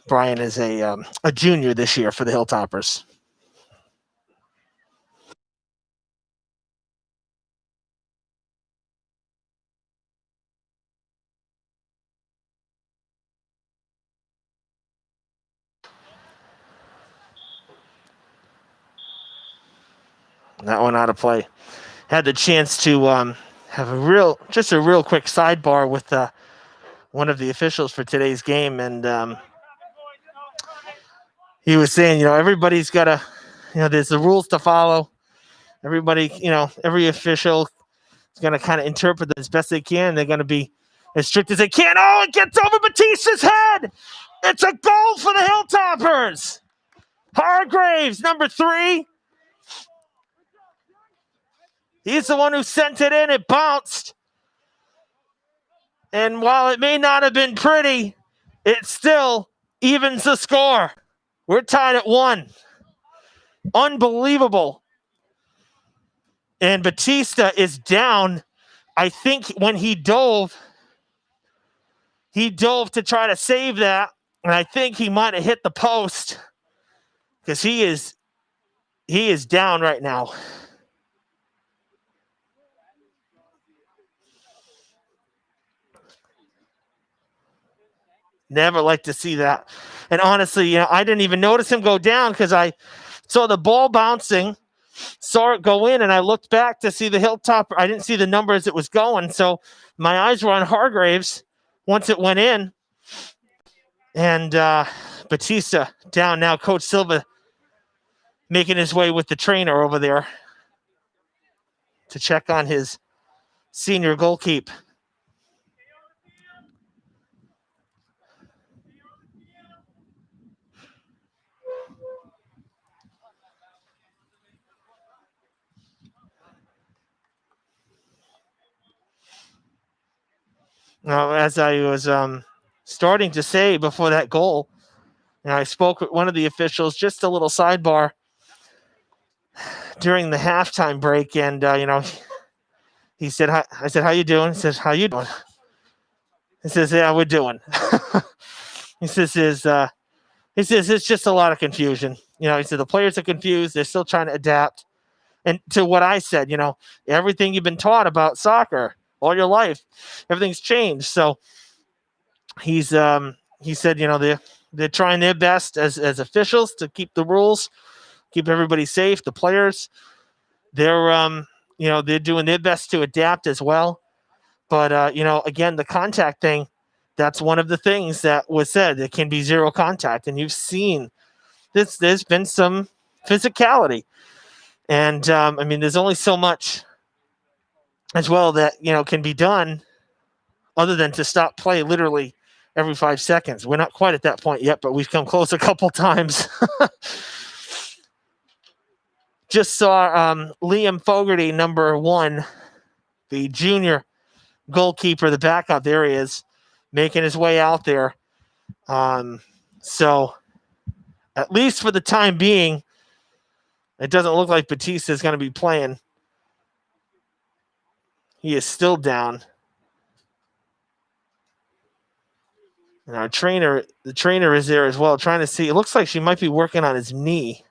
Brian is a junior this year for the Hilltoppers. That one out of play. Had the chance to have a real quick sidebar with one of the officials for today's game, and he was saying, everybody's got to, there's the rules to follow. Everybody, every official is going to kind of interpret it as best they can. They're going to be as strict as they can. Oh, it gets over Batista's head. It's a goal for the Hilltoppers. Hargraves, number 3. He's the one who sent it in. It bounced. And while it may not have been pretty, it still evens the score. We're tied at 1. Unbelievable. And Batista is down. I think when he dove to try to save that. And I think he might have hit the post because he is down right now. Never like to see that. And honestly, I didn't even notice him go down because I saw the ball bouncing, saw it go in, and I looked back to see the Hilltopper. I didn't see the number as it was going, so my eyes were on Hargraves once it went in. And Batista down now. Coach Silva making his way with the trainer over there to check on his senior goalkeeper. Now, as I was starting to say before that goal, I spoke with one of the officials, just a little sidebar during the halftime break, and he said, "Hi." I said, "How you doing?" He says, "How you doing?" He says, "Yeah, we're doing." He says, "It's just a lot of confusion." He said the players are confused; they're still trying to adapt. And to what I said, everything you've been taught about soccer all your life, everything's changed. So he said, they're trying their best as officials to keep the rules, keep everybody safe. The players, they're they're doing their best to adapt as well. But again, the contact thing, that's one of the things that was said. It can be zero contact, and you've seen this. There's been some physicality, and there's only so much as well that can be done, other than to stop play literally every 5 seconds. We're not quite at that point yet, but we've come close a couple times. Just saw Liam Fogarty, number 1, the junior goalkeeper, the backup. There he is, making his way out there. So at least for the time being, it doesn't look like Batista is going to be playing. He is still down. And our trainer, the trainer is there as well, trying to see. It looks like she might be working on his knee.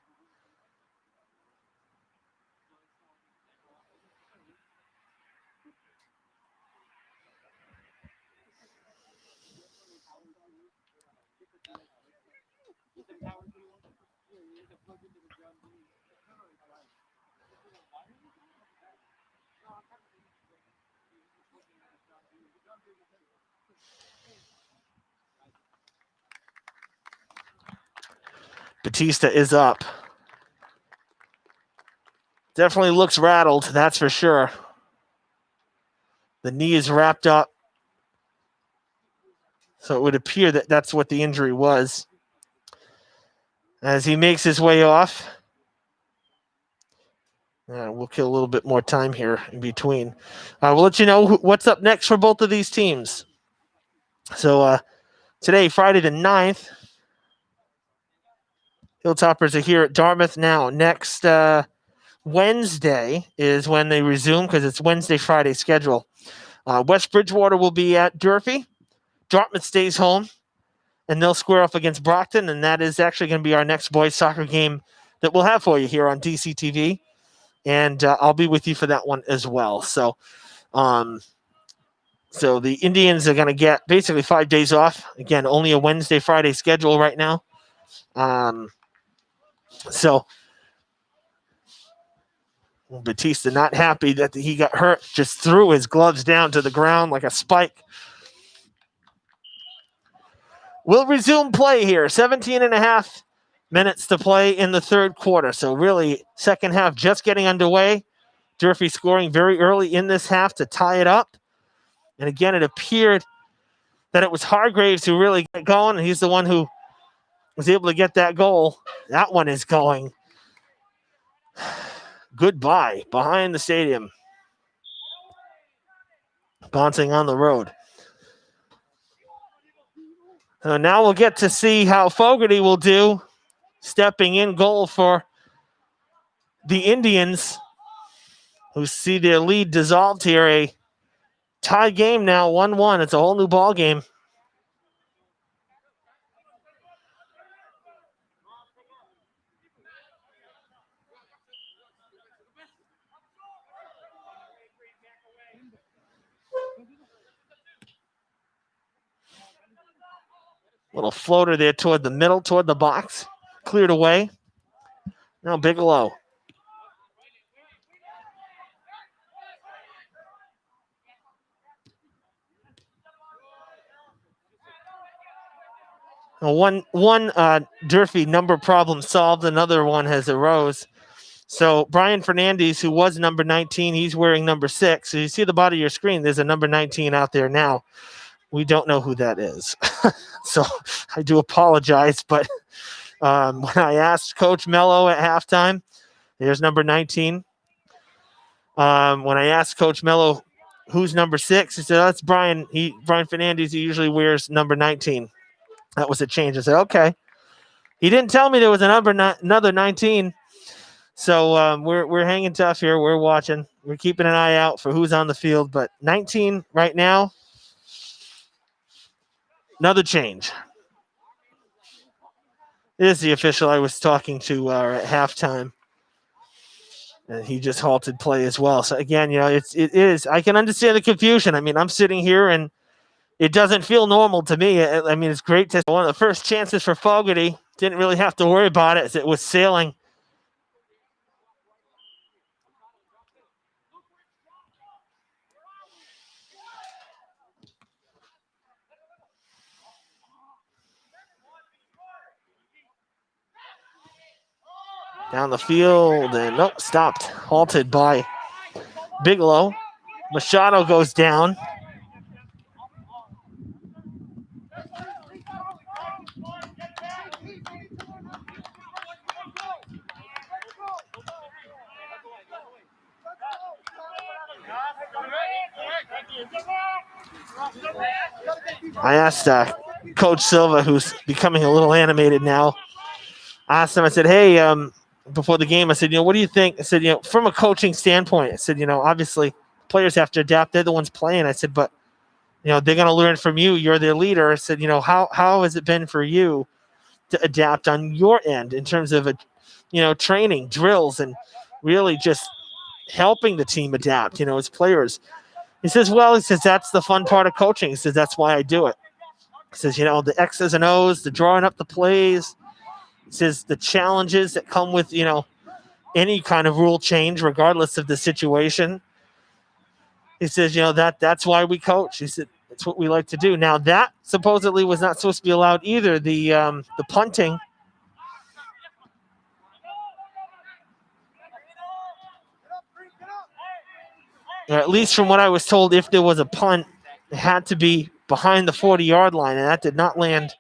Batista is up. Definitely looks rattled, that's for sure. The knee is wrapped up. So it would appear that that's what the injury was. As he makes his way off. We'll kill a little bit more time here in between. We'll let you know what's up next for both of these teams. So today, Friday the 9th, Hilltoppers are here at Dartmouth now. Next Wednesday is when they resume, because it's Wednesday, Friday schedule. West Bridgewater will be at Durfee. Dartmouth stays home, and they'll square off against Brockton, and that is actually going to be our next boys soccer game that we'll have for you here on DCTV. And I'll be with you for that one as well. So the Indians are going to get basically 5 days off. Again, only a Wednesday, Friday schedule right now. So Batista not happy that he got hurt, just threw his gloves down to the ground like a spike. We'll resume play here. 17 and a half minutes to play in the third quarter. So really, second half just getting underway. Durfee scoring very early in this half to tie it up. And again, it appeared that it was Hargraves who really got going, and he's the one who was able to get that goal. That one is going goodbye behind the stadium. Bouncing on the road. Now we'll get to see how Fogarty will do, stepping in goal for the Indians, who see their lead dissolved here. A tie game now, 1-1. It's a whole new ball game. Little floater there toward the middle, toward the box. Cleared away. Now Bigelow. One Durfee number problem solved. Another one has arose. So Brian Fernandez, who was number 19, he's wearing number 6. So you see the bottom of your screen, there's a number 19 out there now. We don't know who that is. So I do apologize, but when I asked Coach Mello at halftime, there's number 19. When I asked Coach Mello who's number 6, he said, oh, that's Brian. Brian Fernandez, he usually wears number 19. That was a change. I said, okay. He didn't tell me there was another 19. So we're hanging tough here. We're watching. We're keeping an eye out for who's on the field. But 19 right now, another change. This is the official I was talking to at halftime. And he just halted play as well. So again, it is. I can understand the confusion. I mean, I'm sitting here and it doesn't feel normal to me. I mean, it's great to one of the first chances for Fogarty. Didn't really have to worry about it as it was sailing Down the field, and nope, stopped. Halted by Bigelow. Machado goes down. I asked Coach Silva, who's becoming a little animated now, I asked him, I said, hey, before the game, I said, what do you think? I said, from a coaching standpoint, I said, obviously players have to adapt. They're the ones playing. I said, but, they're going to learn from you. You're their leader. I said, how has it been for you to adapt on your end in terms of, training, drills, and really just helping the team adapt, as players? He says, that's the fun part of coaching. He says, that's why I do it. He says, the X's and O's, the drawing up the plays. He says the challenges that come with, any kind of rule change, regardless of the situation. He says, that's why we coach. He said, that's what we like to do. Now, that supposedly was not supposed to be allowed either. The punting. Or at least from what I was told, if there was a punt, it had to be behind the 40-yard line, and that did not land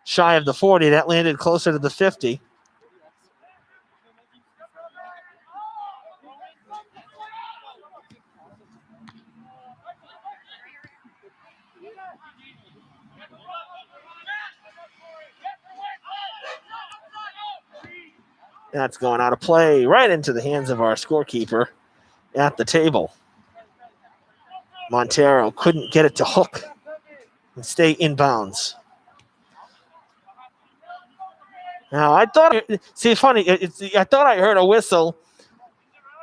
shy of the 40. That landed closer to the 50. That's going out of play right into the hands of our scorekeeper at the table. Montero couldn't get it to hook and stay inbounds. Now, I thought, funny, I thought I heard a whistle.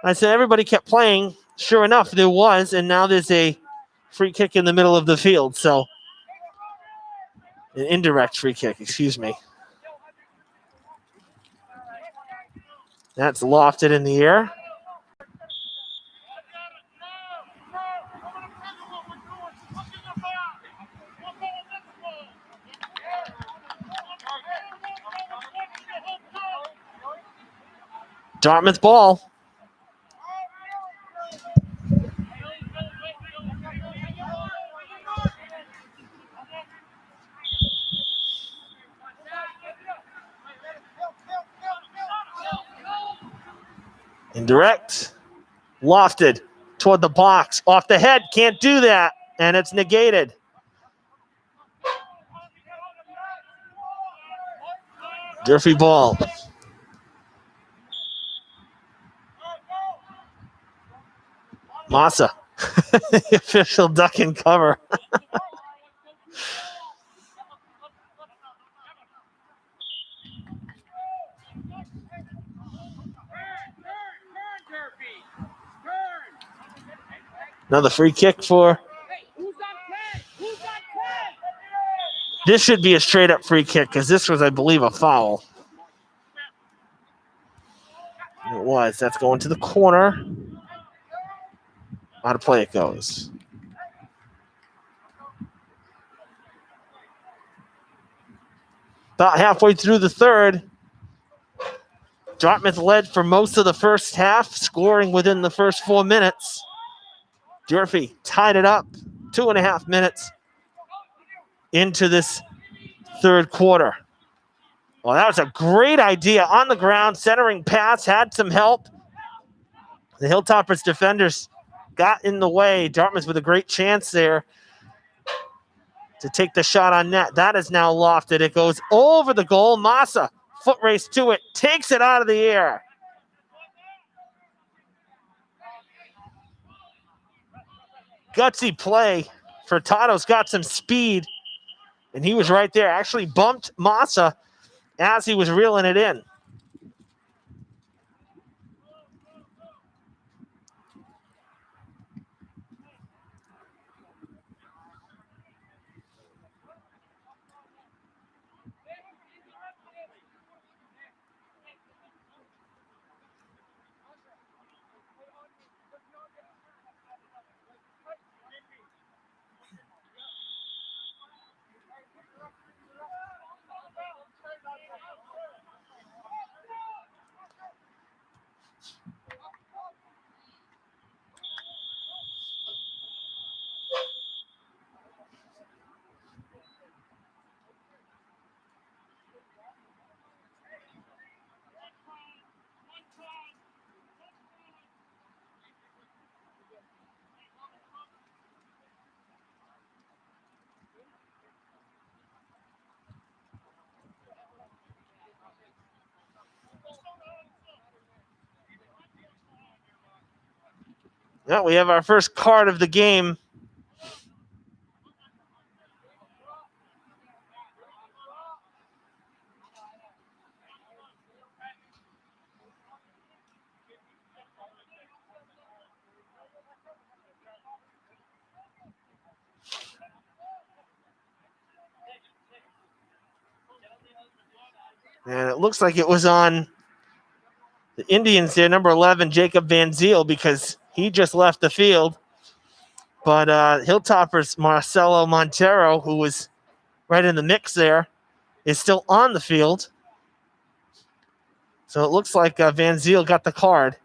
I said everybody kept playing. Sure enough, there was, and now there's a free kick in the middle of the field. So, an indirect free kick, excuse me. That's lofted in the air. Dartmouth ball. Indirect. Lofted toward the box. Off the head. Can't do that. And it's negated. Durfee ball. Massa. The official duck and cover. Another free kick for. This should be a straight up free kick because this was, I believe, a foul. It was. That's going to the corner. Out of play it goes. About halfway through the third. Dartmouth led for most of the first half, scoring within the first 4 minutes. Durfee tied it up 2.5 minutes into this third quarter. Well, that was a great idea on the ground. Centering pass, had some help. The Hilltoppers defenders got in the way. Dartmouth with a great chance there to take the shot on net. That is now lofted. It goes over the goal. Massa, foot race to it, takes it out of the air. Gutsy play. Furtado's got some speed, and he was right there. Actually bumped Massa as he was reeling it in. Yeah, we have our first card of the game. And it looks like it was on the Indians there, number 11, Jacob Van Ziel, because he just left the field. But Hilltopper's Marcelo Montero, who was right in the mix there, is still on the field. So it looks like Van Ziel got the card.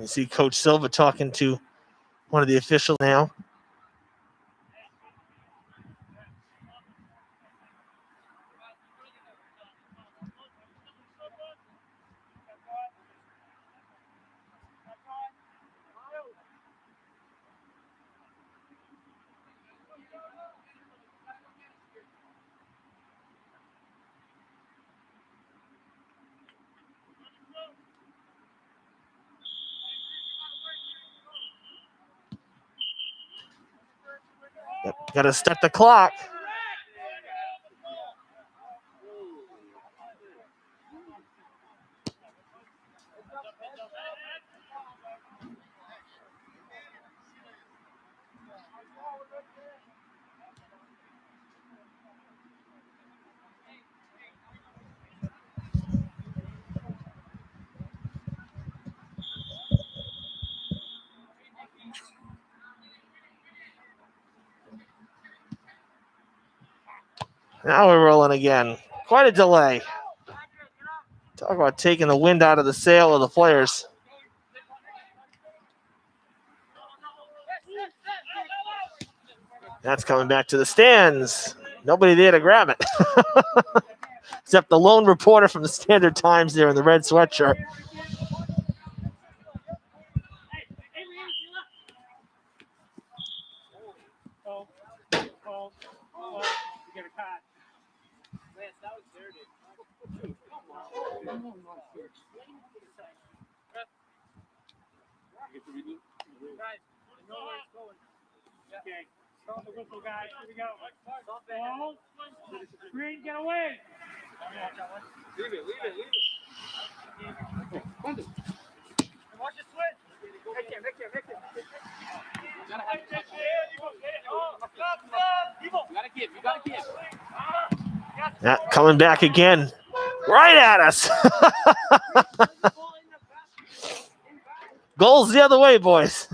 You see Coach Silva talking to one of the officials now. Got to start the clock. Now we're rolling again. Quite a delay. Talk about taking the wind out of the sail of the players. That's coming back to the stands. Nobody there to grab it. Except the lone reporter from the Standard Times there in the red sweatshirt. Start the whistle, guys. Here we go. Ball. Green, get away. Leave it. Watch it switch. Make it. You gotta give. Yeah, coming back again. Right at us. Goals the other way, boys.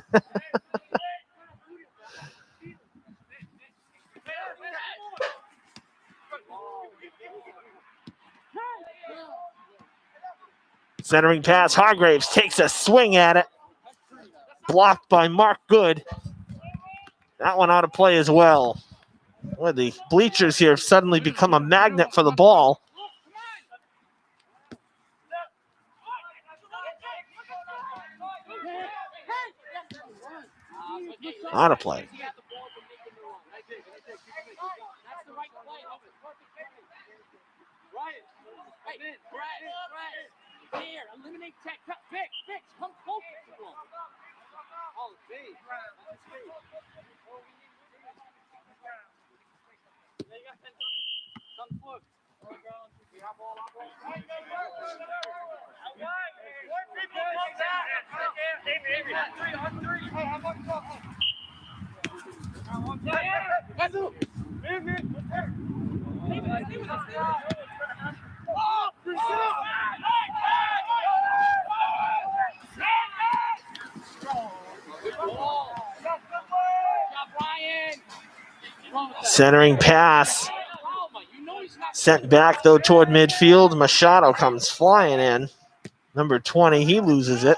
Centering pass. Hargraves takes a swing at it. Blocked by Mark Good. That one out of play as well. Boy, the bleachers here have suddenly become a magnet for the ball. Out of play. Here, eliminate tech. Fix. Come close. Oh, speed. Centering pass. Sent back, though, toward midfield. Machado comes flying in. Number 20, he loses it.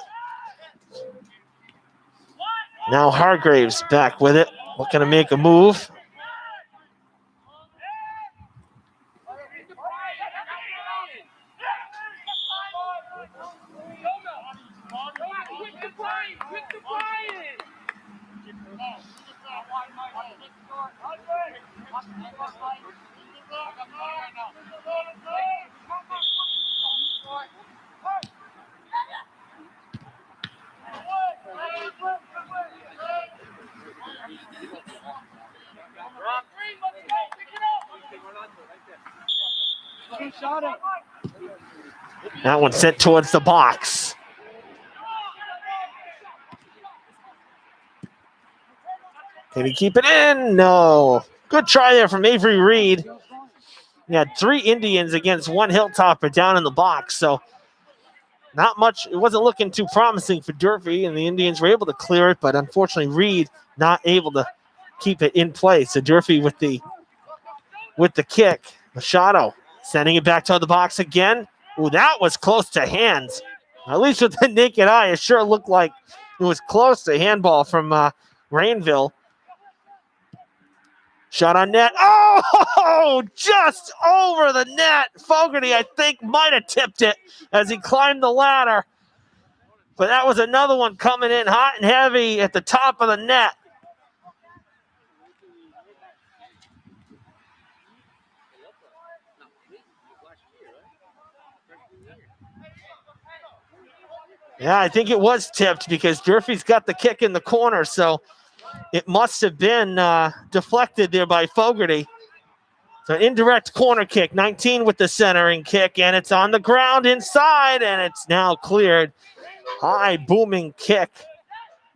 Now Hargraves back with it. Looking to make a move. That one sent towards the box. Can he keep it in? No. Good try there from Avery Reed. He had 3 Indians against 1 Hilltopper down in the box, so not much. It wasn't looking too promising for Durfee, and the Indians were able to clear it, but unfortunately Reed not able to keep it in play. So Durfee with the kick. Machado sending it back to the box again. Ooh, that was close to hands. At least with the naked eye, it sure looked like it was close to handball from Rainville. Shot on net. Oh, just over the net. Fogarty, I think, might have tipped it as he climbed the ladder. But that was another one coming in hot and heavy at the top of the net. Yeah, I think it was tipped because Durfee's got the kick in the corner, so it must have been deflected there by Fogarty. So an indirect corner kick, 19 with the centering kick, and it's on the ground inside, and it's now cleared. High booming kick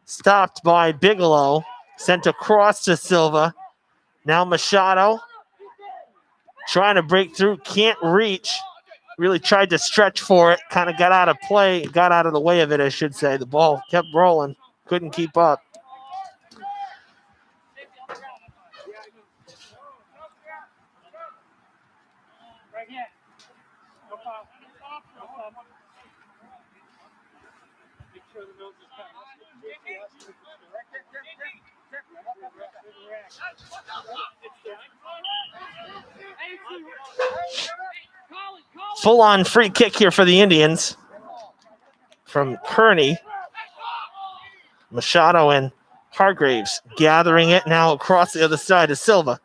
stopped by Bigelow, sent across to Silva. Now Machado trying to break through, can't reach. Really tried to stretch for it, kind of got out of play, got out of the way of it, I should say. The ball kept rolling, couldn't keep up. Full-on free kick here for the Indians from Kearney. Machado and Hargraves gathering it now across the other side to Silva.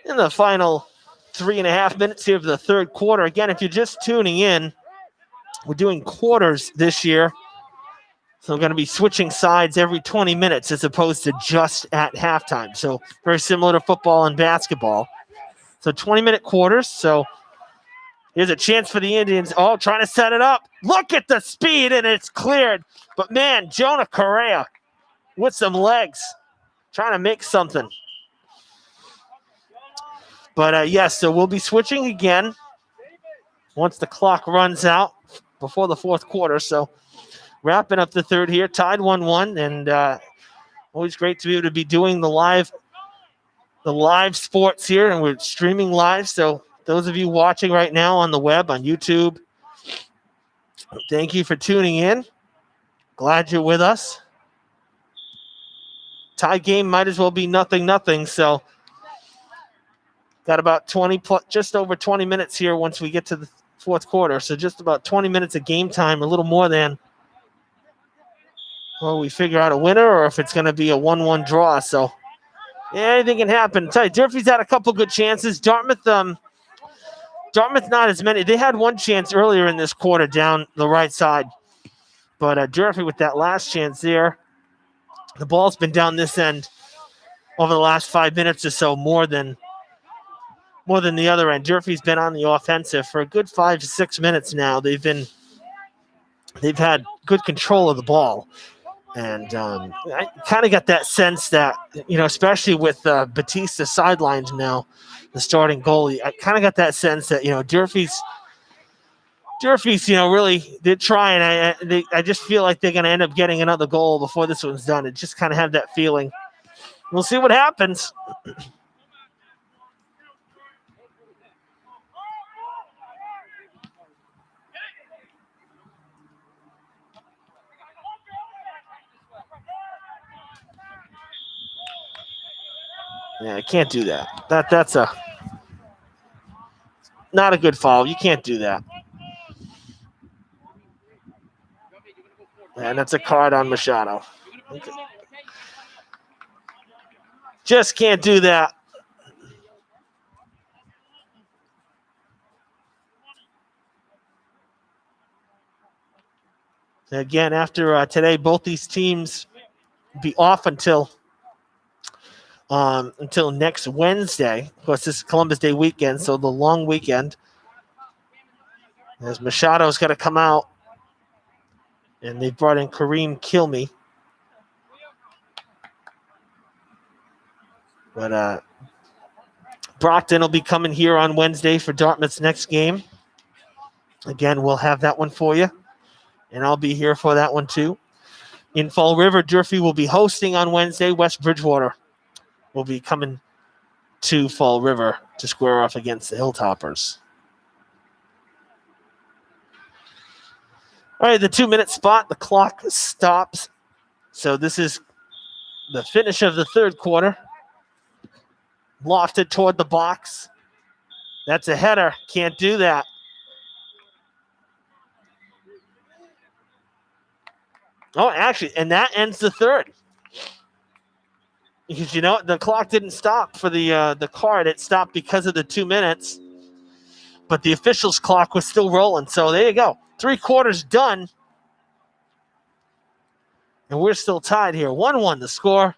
In the final 3.5 minutes here of the third quarter. Again, if you're just tuning in, we're doing quarters this year. So we're going to be switching sides every 20 minutes as opposed to just at halftime. So very similar to football and basketball. So 20-minute quarters. So here's a chance for the Indians. Oh, trying to set it up. Look at the speed, and it's cleared. But, man, Jonah Correa with some legs trying to make something. But, yes, so we'll be switching again once the clock runs out before the fourth quarter. So wrapping up the third here, tied 1-1, and always great to be able to be doing the live sports here, and we're streaming live. So those of you watching right now on the web, on YouTube, thank you for tuning in. Glad you're with us. Tie game might as well be 0-0, so got about 20, just over 20 minutes here once we get to the fourth quarter. So just about 20 minutes of game time, a little more than. Well, we figure out a winner or if it's going to be a 1-1 draw. So yeah, anything can happen. I'll tell you, Durfee's had a couple good chances. Dartmouth not as many. They had one chance earlier in this quarter down the right side. But Durfee with that last chance there. The ball's been down this end over the last 5 minutes or so, more than the other end. Durfee's been on the offensive for a good 5 to 6 minutes now. They've had good control of the ball. And I kind of got that sense that, especially with Batista sidelined now, the starting goalie, I kind of got that sense that, Durfee's, really did try, and I just feel like they're going to end up getting another goal before this one's done. It just kind of had that feeling. We'll see what happens. Yeah, I can't do that. That's not a good foul. You can't do that. And that's a card on Machado. Okay. Just can't do that. Again, after today, both these teams be off until next Wednesday. Of course, this is Columbus Day weekend, so the long weekend. As Machado's got to come out, and they brought in Kareem Kilme. But Brockton will be coming here on Wednesday for Dartmouth's next game. Again, we'll have that one for you, and I'll be here for that one too. In Fall River, Durfee will be hosting on Wednesday. West Bridgewater will be coming to Fall River to square off against the Hilltoppers. All right, the 2-minute spot, the clock stops. So this is the finish of the third quarter. Lofted toward the box. That's a header. Can't do that. Oh, actually, and that ends the third. Because the clock didn't stop for the card. It stopped because of the 2 minutes. But the officials' clock was still rolling. So there you go. 3 quarters done. And we're still tied here. 1-1 the score.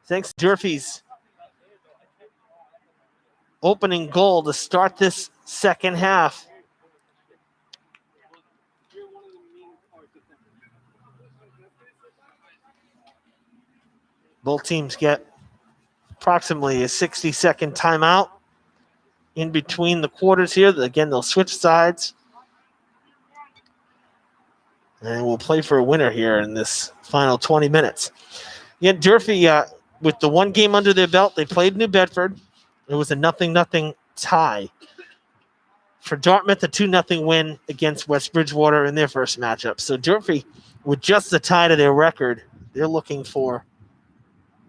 Thanks to Durfee's opening goal to start this second half. Both teams get approximately a 60-second timeout in between the quarters here. Again, they'll switch sides. And we'll play for a winner here in this final 20 minutes. Yeah, Durfee, with the one game under their belt, they played New Bedford. It was a 0-0 tie. For Dartmouth, a 2-0 win against West Bridgewater in their first matchup. So Durfee, with just the tie to their record, they're looking for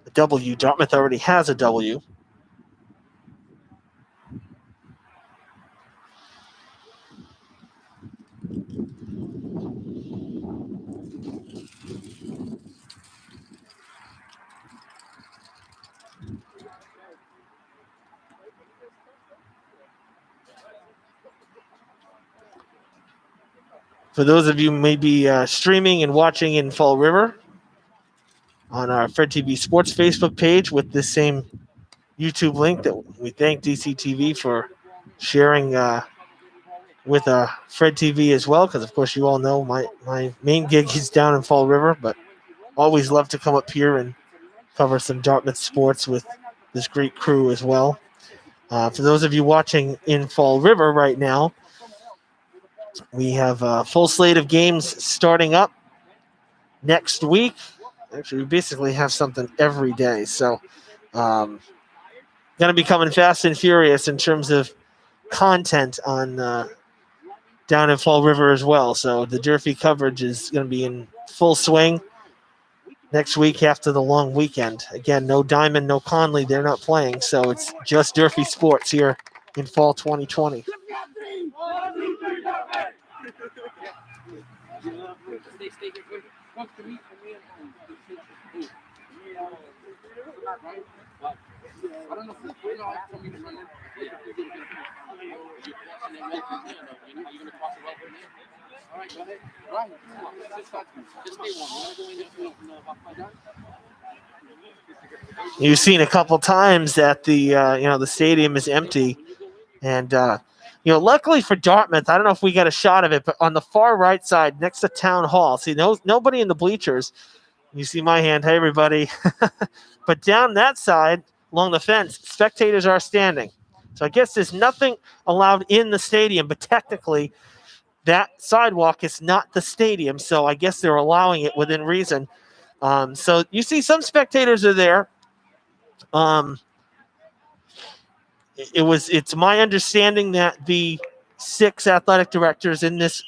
a W. Dartmouth already has a W. For those of you maybe streaming and watching in Fall River on our Fred TV Sports Facebook page with this same YouTube link that we thank DCTV for sharing with Fred TV as well, because of course you all know my main gig is down in Fall River, but always love to come up here and cover some Dartmouth sports with this great crew as well. For those of you watching in Fall River right now, we have a full slate of games starting up next week. Actually, we basically have something every day. So going to be coming fast and furious in terms of content on down in Fall River as well. So the Durfee coverage is going to be in full swing next week after the long weekend. Again, no Diamond, no Conley. They're not playing. So it's just Durfee sports here in fall 2020. You've seen a couple times that the the stadium is empty, and luckily for Dartmouth, I don't know if we got a shot of it, but on the far right side next to Town Hall, see nobody in the bleachers. You see my hand, hey everybody, but down that side along the fence, spectators are standing. So I guess there's nothing allowed in the stadium, but technically that sidewalk is not the stadium, so I guess they're allowing it within reason. So you see some spectators are there. It's my understanding that the 6 athletic directors in this,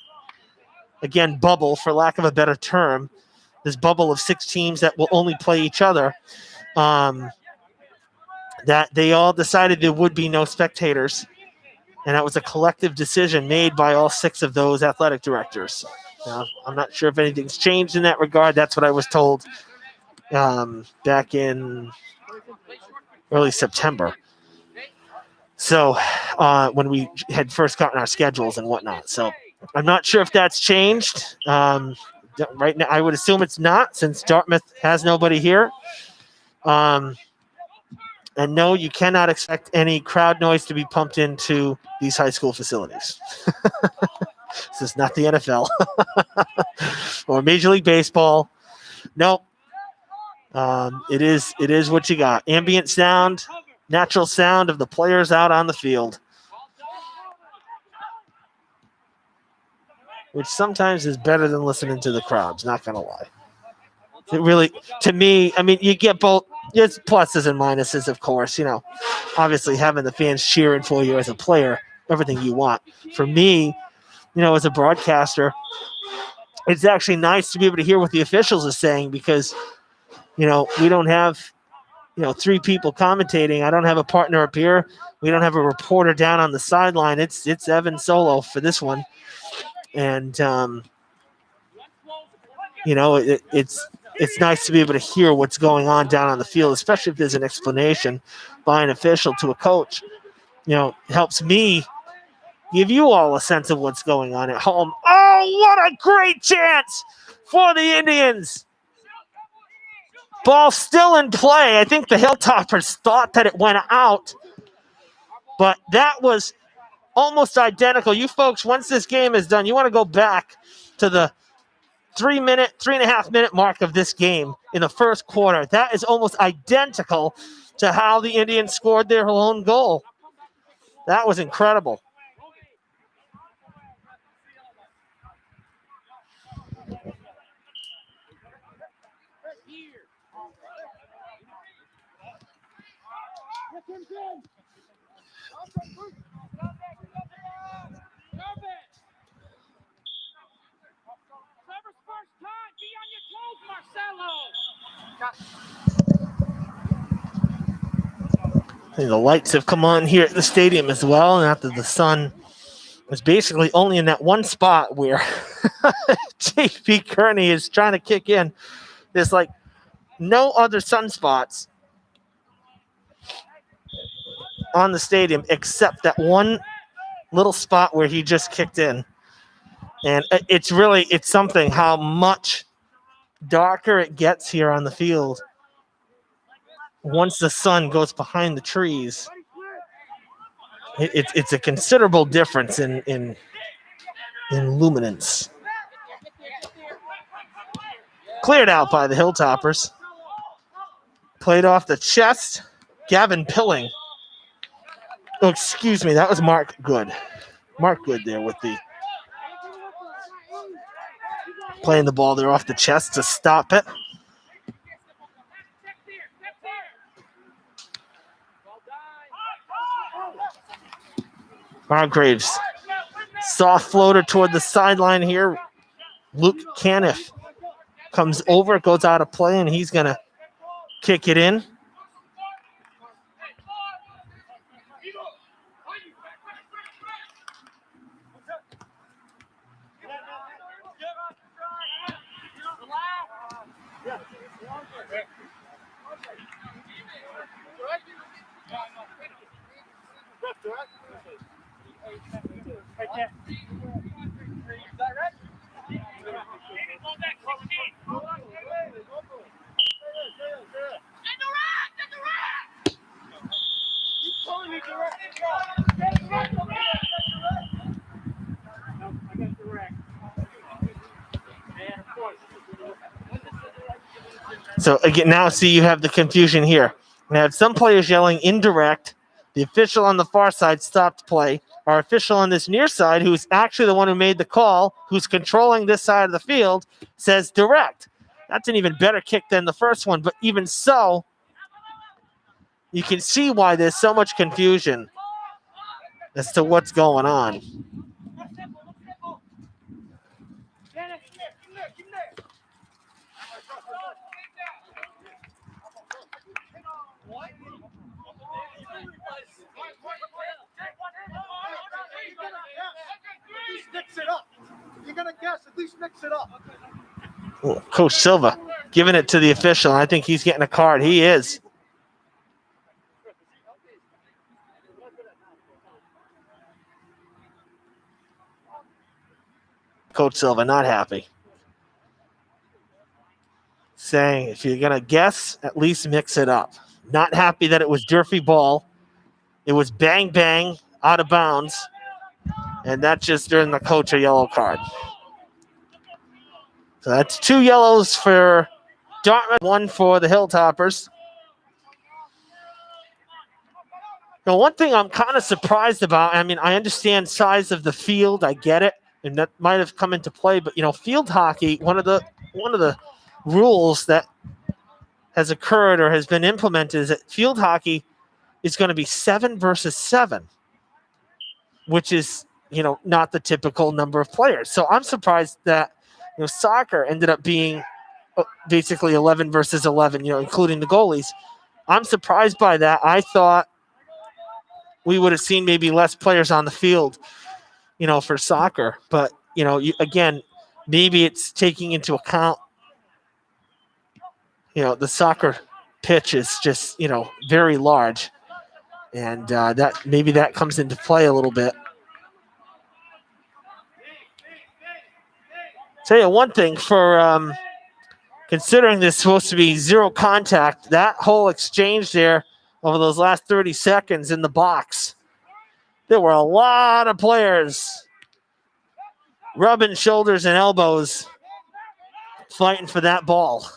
again, bubble, for lack of a better term, this bubble of 6 teams that will only play each other, that they all decided there would be no spectators. And that was a collective decision made by all 6 of those athletic directors. Now, I'm not sure if anything's changed in that regard. That's what I was told back in early September. So when we had first gotten our schedules and whatnot. So I'm not sure if that's changed. Right now, I would assume it's not, since Dartmouth has nobody here. And no, you cannot expect any crowd noise to be pumped into these high school facilities. This is not the NFL or Major League Baseball. Nope. It is what you got. Ambient sound, natural sound of the players out on the field, which sometimes is better than listening to the crowds, not going to lie. It really, to me, I mean, you get both. There's pluses and minuses, of course. Obviously having the fans cheering for you as a player, everything you want. For me, as a broadcaster, it's actually nice to be able to hear what the officials are saying, because, we don't have, 3 people commentating. I don't have a partner up here. We don't have a reporter down on the sideline. It's Evan solo for this one. And, it's nice to be able to hear what's going on down on the field, especially if there's an explanation by an official to a coach. It helps me give you all a sense of what's going on at home. Oh, what a great chance for the Indians. Ball still in play. I think the Hilltoppers thought that it went out, but that was almost identical. You folks, once this game is done, you want to go back to the 3.5 minute mark of this game in the first quarter. That is almost identical to how the Indians scored their lone goal. That was incredible. The lights have come on here at the stadium as well, and after the sun was basically only in that one spot where J.P. Kearney is trying to kick in. There's like no other sunspots on the stadium except that one little spot where he just kicked in. And it's something how much darker it gets here on the field once the sun goes behind the trees. It's a considerable difference in luminance. Cleared out by the Hilltoppers. Played off the chest. Gavin Pilling. Oh, excuse me. That was Mark Good. Mark Good there with the playing the ball there off the chest to stop it. Hargraves. Soft floater toward the sideline here. Luke Caniff comes over, goes out of play, and he's going to kick it in. So again, now see you have the confusion here. We have some players yelling indirect. The official on the far side stopped play. Our official on this near side, who's actually the one who made the call, who's controlling this side of the field, says direct. That's an even better kick than the first one, but even so, you can see why there's so much confusion as to what's going on. Mix it up. You're gonna guess, at least mix it up. Ooh, Coach Silva giving it to the official. I think he's getting a card. He is. Coach Silva not happy. Saying if you're going to guess, at least mix it up. Not happy that it was Durfee ball. It was bang, bang, out of bounds. And that just earned the coach a yellow card. So that's 2 yellows for Dartmouth, 1 for the Hilltoppers. Now, one thing I'm kind of surprised about, I mean, I understand size of the field, I get it, and that might have come into play, but field hockey, one of the rules that has occurred or has been implemented is that field hockey is going to be 7 versus 7, which is, not the typical number of players. So I'm surprised that, soccer ended up being basically 11 versus 11, including the goalies. I'm surprised by that. I thought we would have seen maybe less players on the field, for soccer. But, again, maybe it's taking into account, the soccer pitch is just, very large. And that comes into play a little bit. Tell you one thing, for considering this is supposed to be zero contact, that whole exchange there over those last 30 seconds in the box, there were a lot of players rubbing shoulders and elbows fighting for that ball.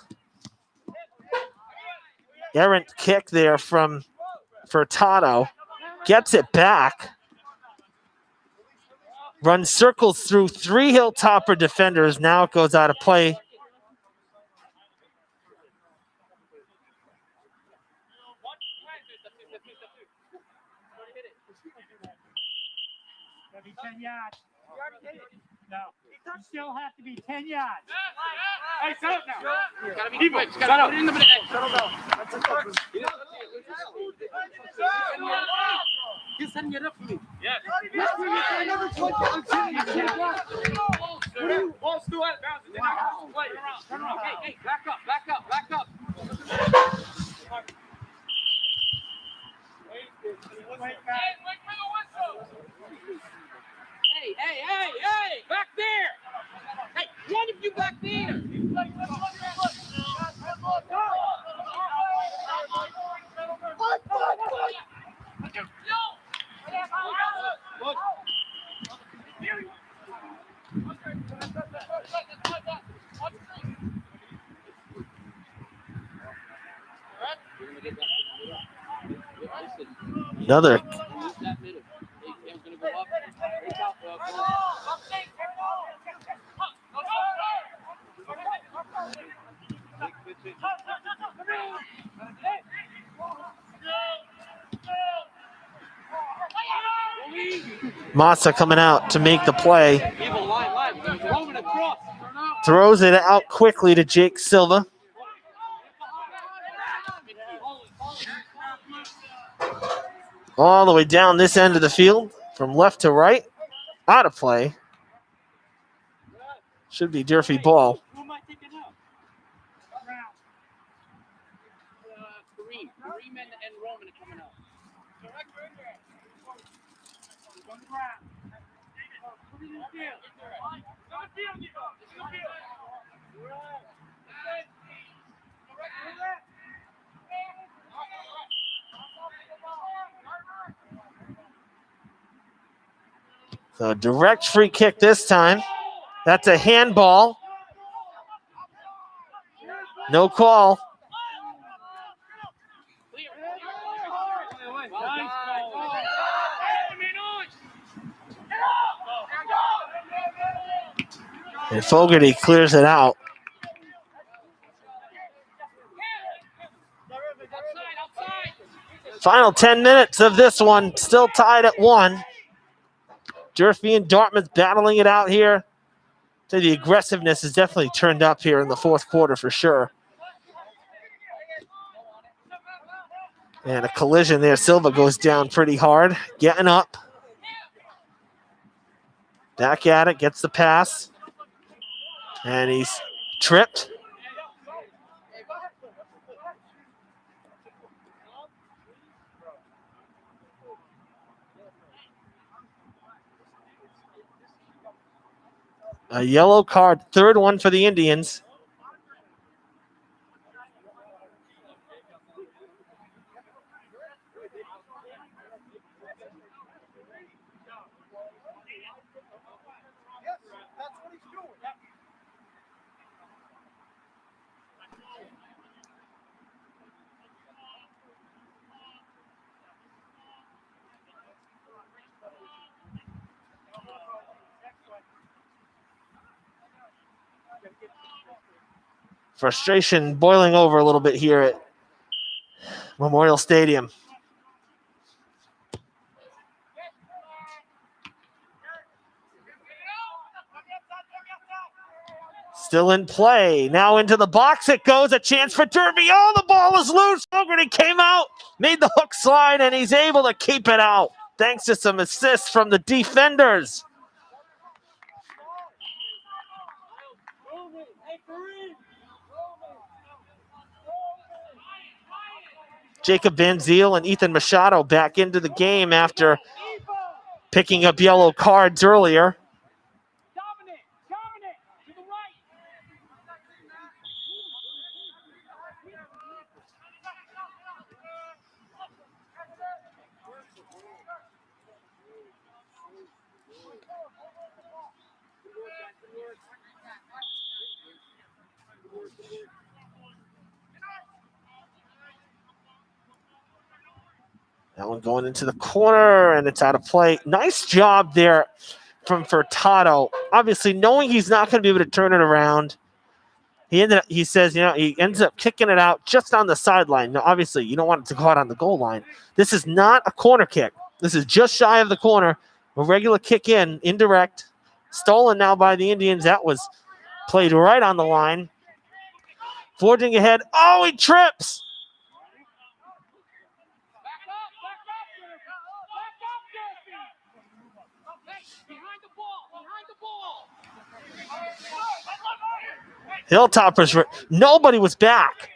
Errant kick there for Tato. Gets it back. Runs circles through 3 Hilltopper defenders. Now it goes out of play. Gotta be 10 yards. No. You still have to be 10 yards. Hey, set up now. Gotta be quick. Set up. Put it in the middle. Settle down. That's it. You send me up for me. Yes. Balls do it. Turn around. Hey, back up. Wait for the whistle. Hey, back there. Hey, one of you back there. Another. Massa coming out to make the play. Throws it out quickly to Jake Silva. All the way down this end of the field, from left to right, out of play. Should be Durfee ball. Kareem and Roman are coming out. So direct free kick this time. That's a handball. No call. And Fogarty clears it out. Final 10 minutes of this one, still tied at 1. Durfee and Dartmouth battling it out here. So the aggressiveness has definitely turned up here in the fourth quarter for sure. And a collision there. Silva goes down pretty hard, getting up. Back at it, gets the pass. And he's tripped. A yellow card, third one for the Indians. Frustration boiling over a little bit here at Memorial Stadium. Still in play. Now into the box it goes. A chance for Durfee. Oh, the ball is loose. Fogarty came out, made the hook slide, and he's able to keep it out thanks to some assists from the defenders. Jacob Van Ziel and Ethan Machado back into the game after picking up yellow cards earlier. To the right. That one going into the corner, and it's out of play. Nice job there from Furtado. Obviously, knowing he's not going to be able to turn it around, he says, he ends up kicking it out just on the sideline. Now, obviously, you don't want it to go out on the goal line. This is not a corner kick. This is just shy of the corner. A regular kick in, indirect. Stolen now by the Indians. That was played right on the line. Forging ahead. Oh, he trips. Hilltoppers, nobody was back.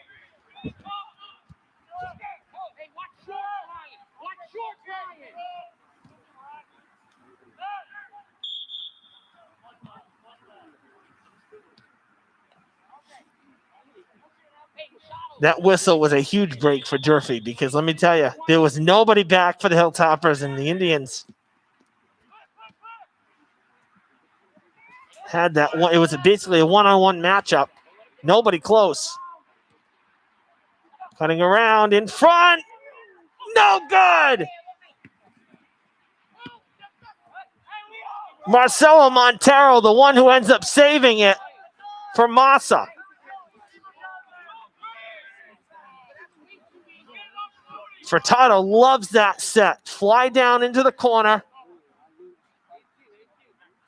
That whistle was a huge break for Durfee because let me tell you, there was nobody back for the Hilltoppers, and the Indians had that one. It was basically a one-on-one matchup. Nobody close. Cutting around in front. No good. Marcelo Montero, the one who ends up saving it for Massa. Furtado loves that set. Fly down into the corner.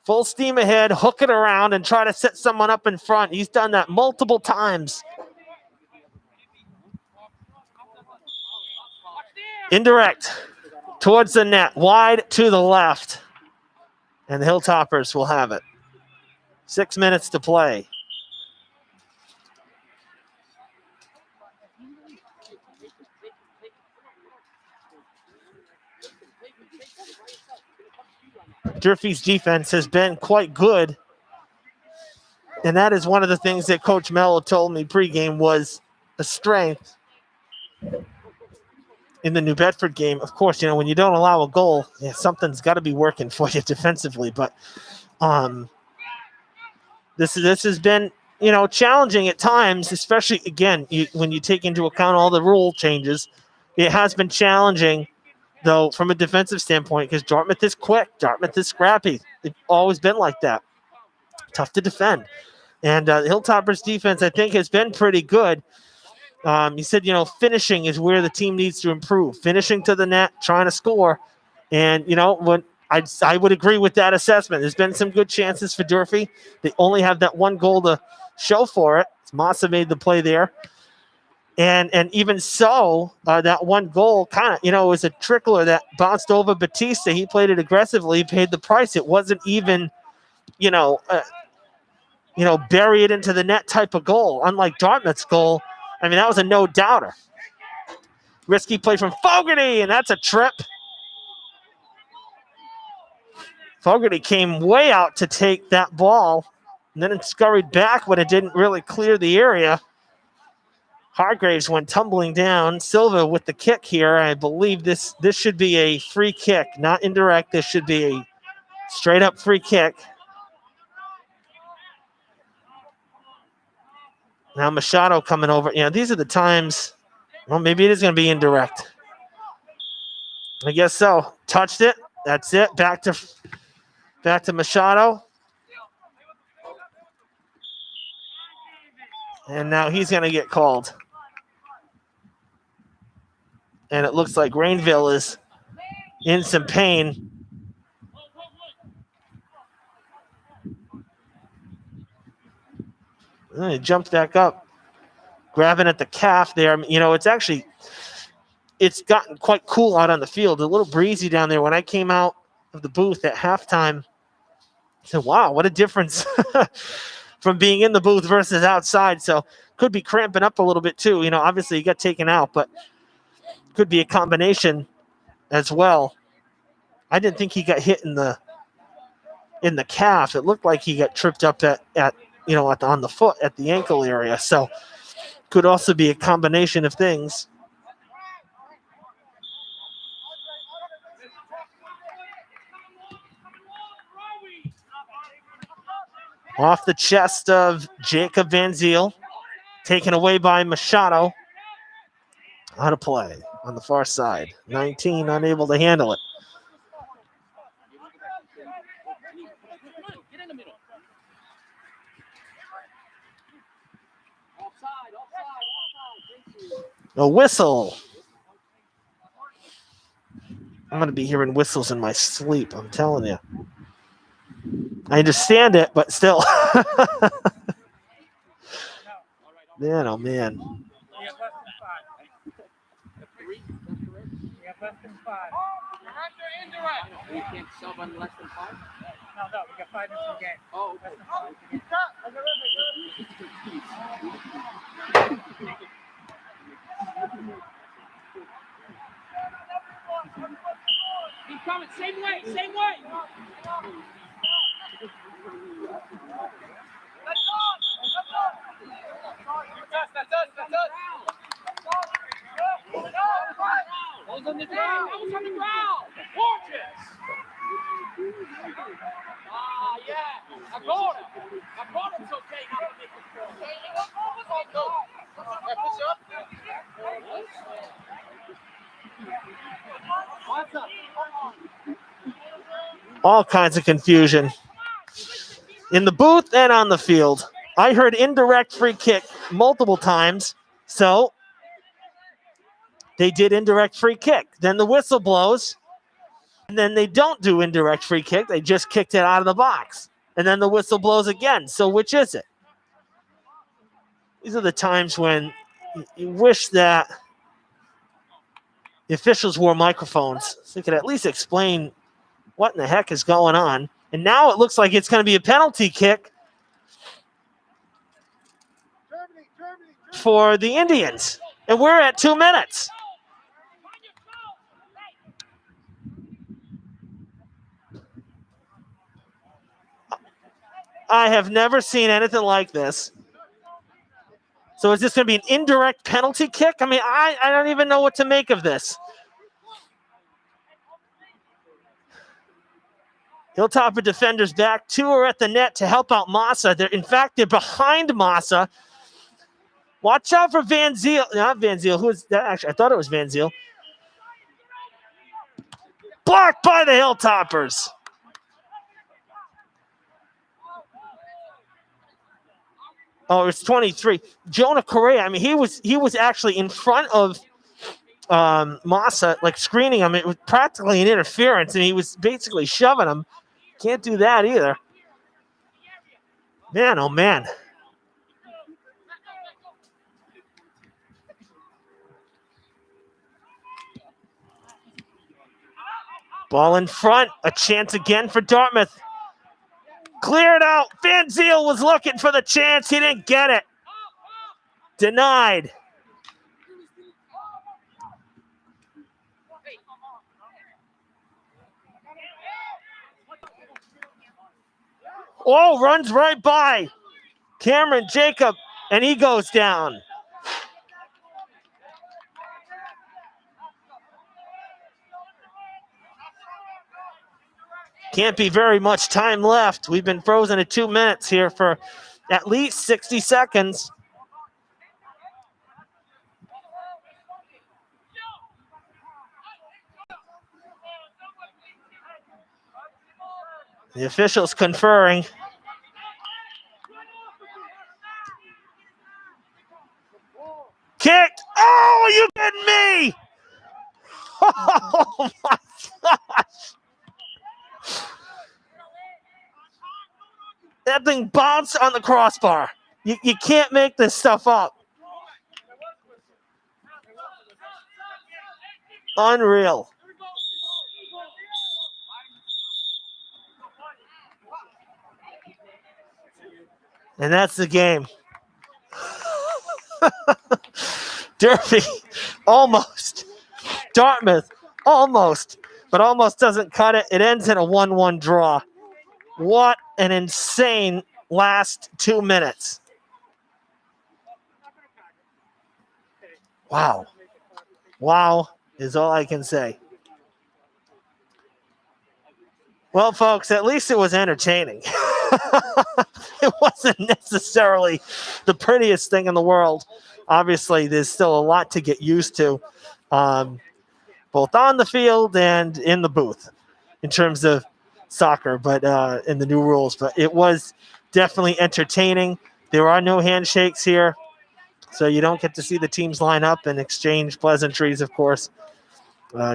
Full steam ahead, hook it around, and try to set someone up in front. He's done that multiple times. Indirect towards the net, wide to the left. And the Hilltoppers will have it. 6 minutes to play. Durfee's defense has been quite good. And that is one of the things that Coach Mello told me pregame was a strength. in the New Bedford game. Of course, when you don't allow a goal, something's got to be working for you defensively. But this has been challenging at times, especially again when you take into account all the rule changes. It has been challenging though from a defensive standpoint because Dartmouth is quick, Dartmouth is scrappy. They've always been like that. Tough to defend. And the Hilltoppers defense, I think, has been pretty good. You said, finishing is where the team needs to improve. Finishing to the net, trying to score. And, when I would agree with that assessment. There's been some good chances for Durfee. They only have that one goal to show for it. Massa made the play there. And even so, that one goal kind of, was a trickler that bounced over Batista. He played it aggressively, paid the price. It wasn't even, bury it into the net type of goal. Unlike Dartmouth's goal, I mean, that was a no-doubter. Risky play from Fogarty, and that's a trip. Fogarty came way out to take that ball, and then it scurried back when it didn't really clear the area. Hargraves went tumbling down. Silva with the kick here. I believe this should be a free kick, not indirect. This should be a straight-up free kick. Now Machado coming over. These are the times. Well, maybe it is going to be indirect. I guess so. Touched it. That's it. Back to Machado. And now he's going to get called. And it looks like Rainville is in some pain. And he jumped back up, grabbing at the calf there. It's gotten quite cool out on the field. A little breezy down there. When I came out of the booth at halftime, I said, wow, what a difference from being in the booth versus outside. So could be cramping up a little bit too. Obviously he got taken out, but could be a combination as well. I didn't think he got hit in the calf. It looked like he got tripped up on the foot at the ankle area. So could also be a combination of things. Off the chest of Jacob Van Ziel. Taken away by Machado. Out of play on the far side. 19 unable to handle it. A whistle. I'm going to be hearing whistles in my sleep, I'm telling you. I understand it, but still. Man, oh man. We have less than 5. We have less than 5. You can't sub on less than 5? No, we got 5 minutes in the game. Oh, Less than 5 in the game. Keep coming, same way, same way. That's us. Hold on the ground. I was on the ground. Gorgeous. Yeah. I got it's okay not to make it go. All kinds of confusion in the booth and on the field. I heard indirect free kick multiple times, so they did indirect free kick. Then the whistle blows, and then they don't do indirect free kick. They just kicked it out of the box, and then the whistle blows again. So which is it? These are the times when you wish that the officials wore microphones so they could at least explain what in the heck is going on. And now it looks like it's going to be a penalty kick for the Indians. And we're at 2 minutes. I have never seen anything like this. So is this going to be an indirect penalty kick? I mean, I don't even know what to make of this. Hilltopper defenders back. 2 are at the net to help out Massa. In fact, they're behind Massa. Watch out for Van Ziel. Not Van Ziel. Who is that? Actually, I thought it was Van Ziel. Blocked by the Hilltoppers. Oh, it's 23. Jonah Correa. I mean, he was actually in front of Massa, like screening him. It was practically an interference, and he was basically shoving him. Can't do that either. Man, oh man. Ball in front. A chance again for Dartmouth. Cleared out. Van Ziel was looking for the chance. He didn't get it. Denied. Oh, runs right by Cameron Jacob, and he goes down. Can't be very much time left. We've been frozen at 2 minutes here for at least 60 seconds. The officials conferring. Kicked. Oh, are you kidding me? Oh, my gosh. That thing bounced on the crossbar. You can't make this stuff up. Unreal. And that's the game. Durfee, almost. Dartmouth, almost. But almost doesn't cut it. It ends in a 1-1 draw. What an insane last 2 minutes. Wow. Wow is all I can say. Well, folks, at least it was entertaining. It wasn't necessarily the prettiest thing in the world. Obviously, there's still a lot to get used to, both on the field and in the booth in terms of soccer, but in the new rules. But it was definitely entertaining. There are no handshakes here, so you don't get to see the teams line up and exchange pleasantries, of course,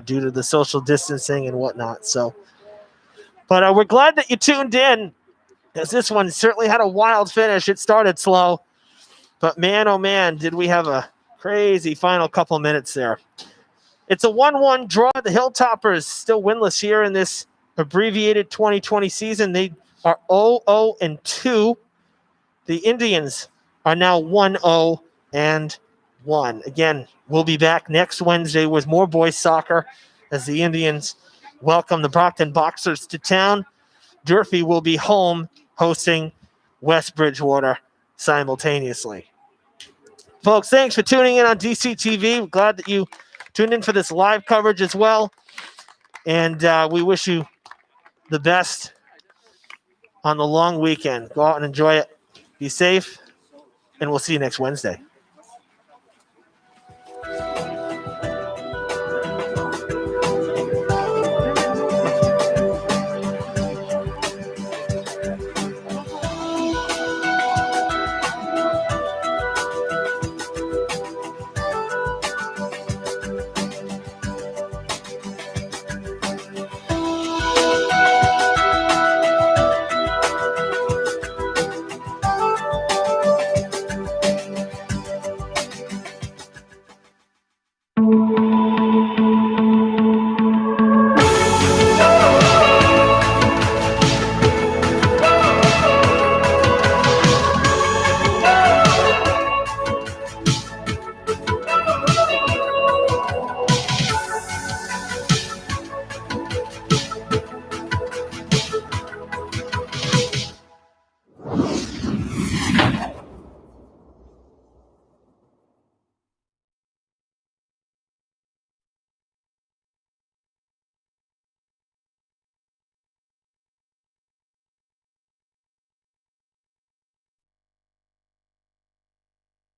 due to the social distancing and whatnot. But we're glad that you tuned in, as this one certainly had a wild finish. It started slow, but man, oh man, did we have a crazy final couple minutes there. It's a 1-1 draw. The Hilltoppers still winless here in this abbreviated 2020 season. They are 0-2. The Indians are now 1-0-1. Again, we'll be back next Wednesday with more boys soccer as the Indians welcome the Brockton Boxers to town. Durfee will be home hosting West Bridgewater simultaneously. Folks, thanks for tuning in on DCTV. We're glad that you tuned in for this live coverage as well. And we wish you the best on the long weekend. Go out and enjoy it. Be safe, and we'll see you next Wednesday.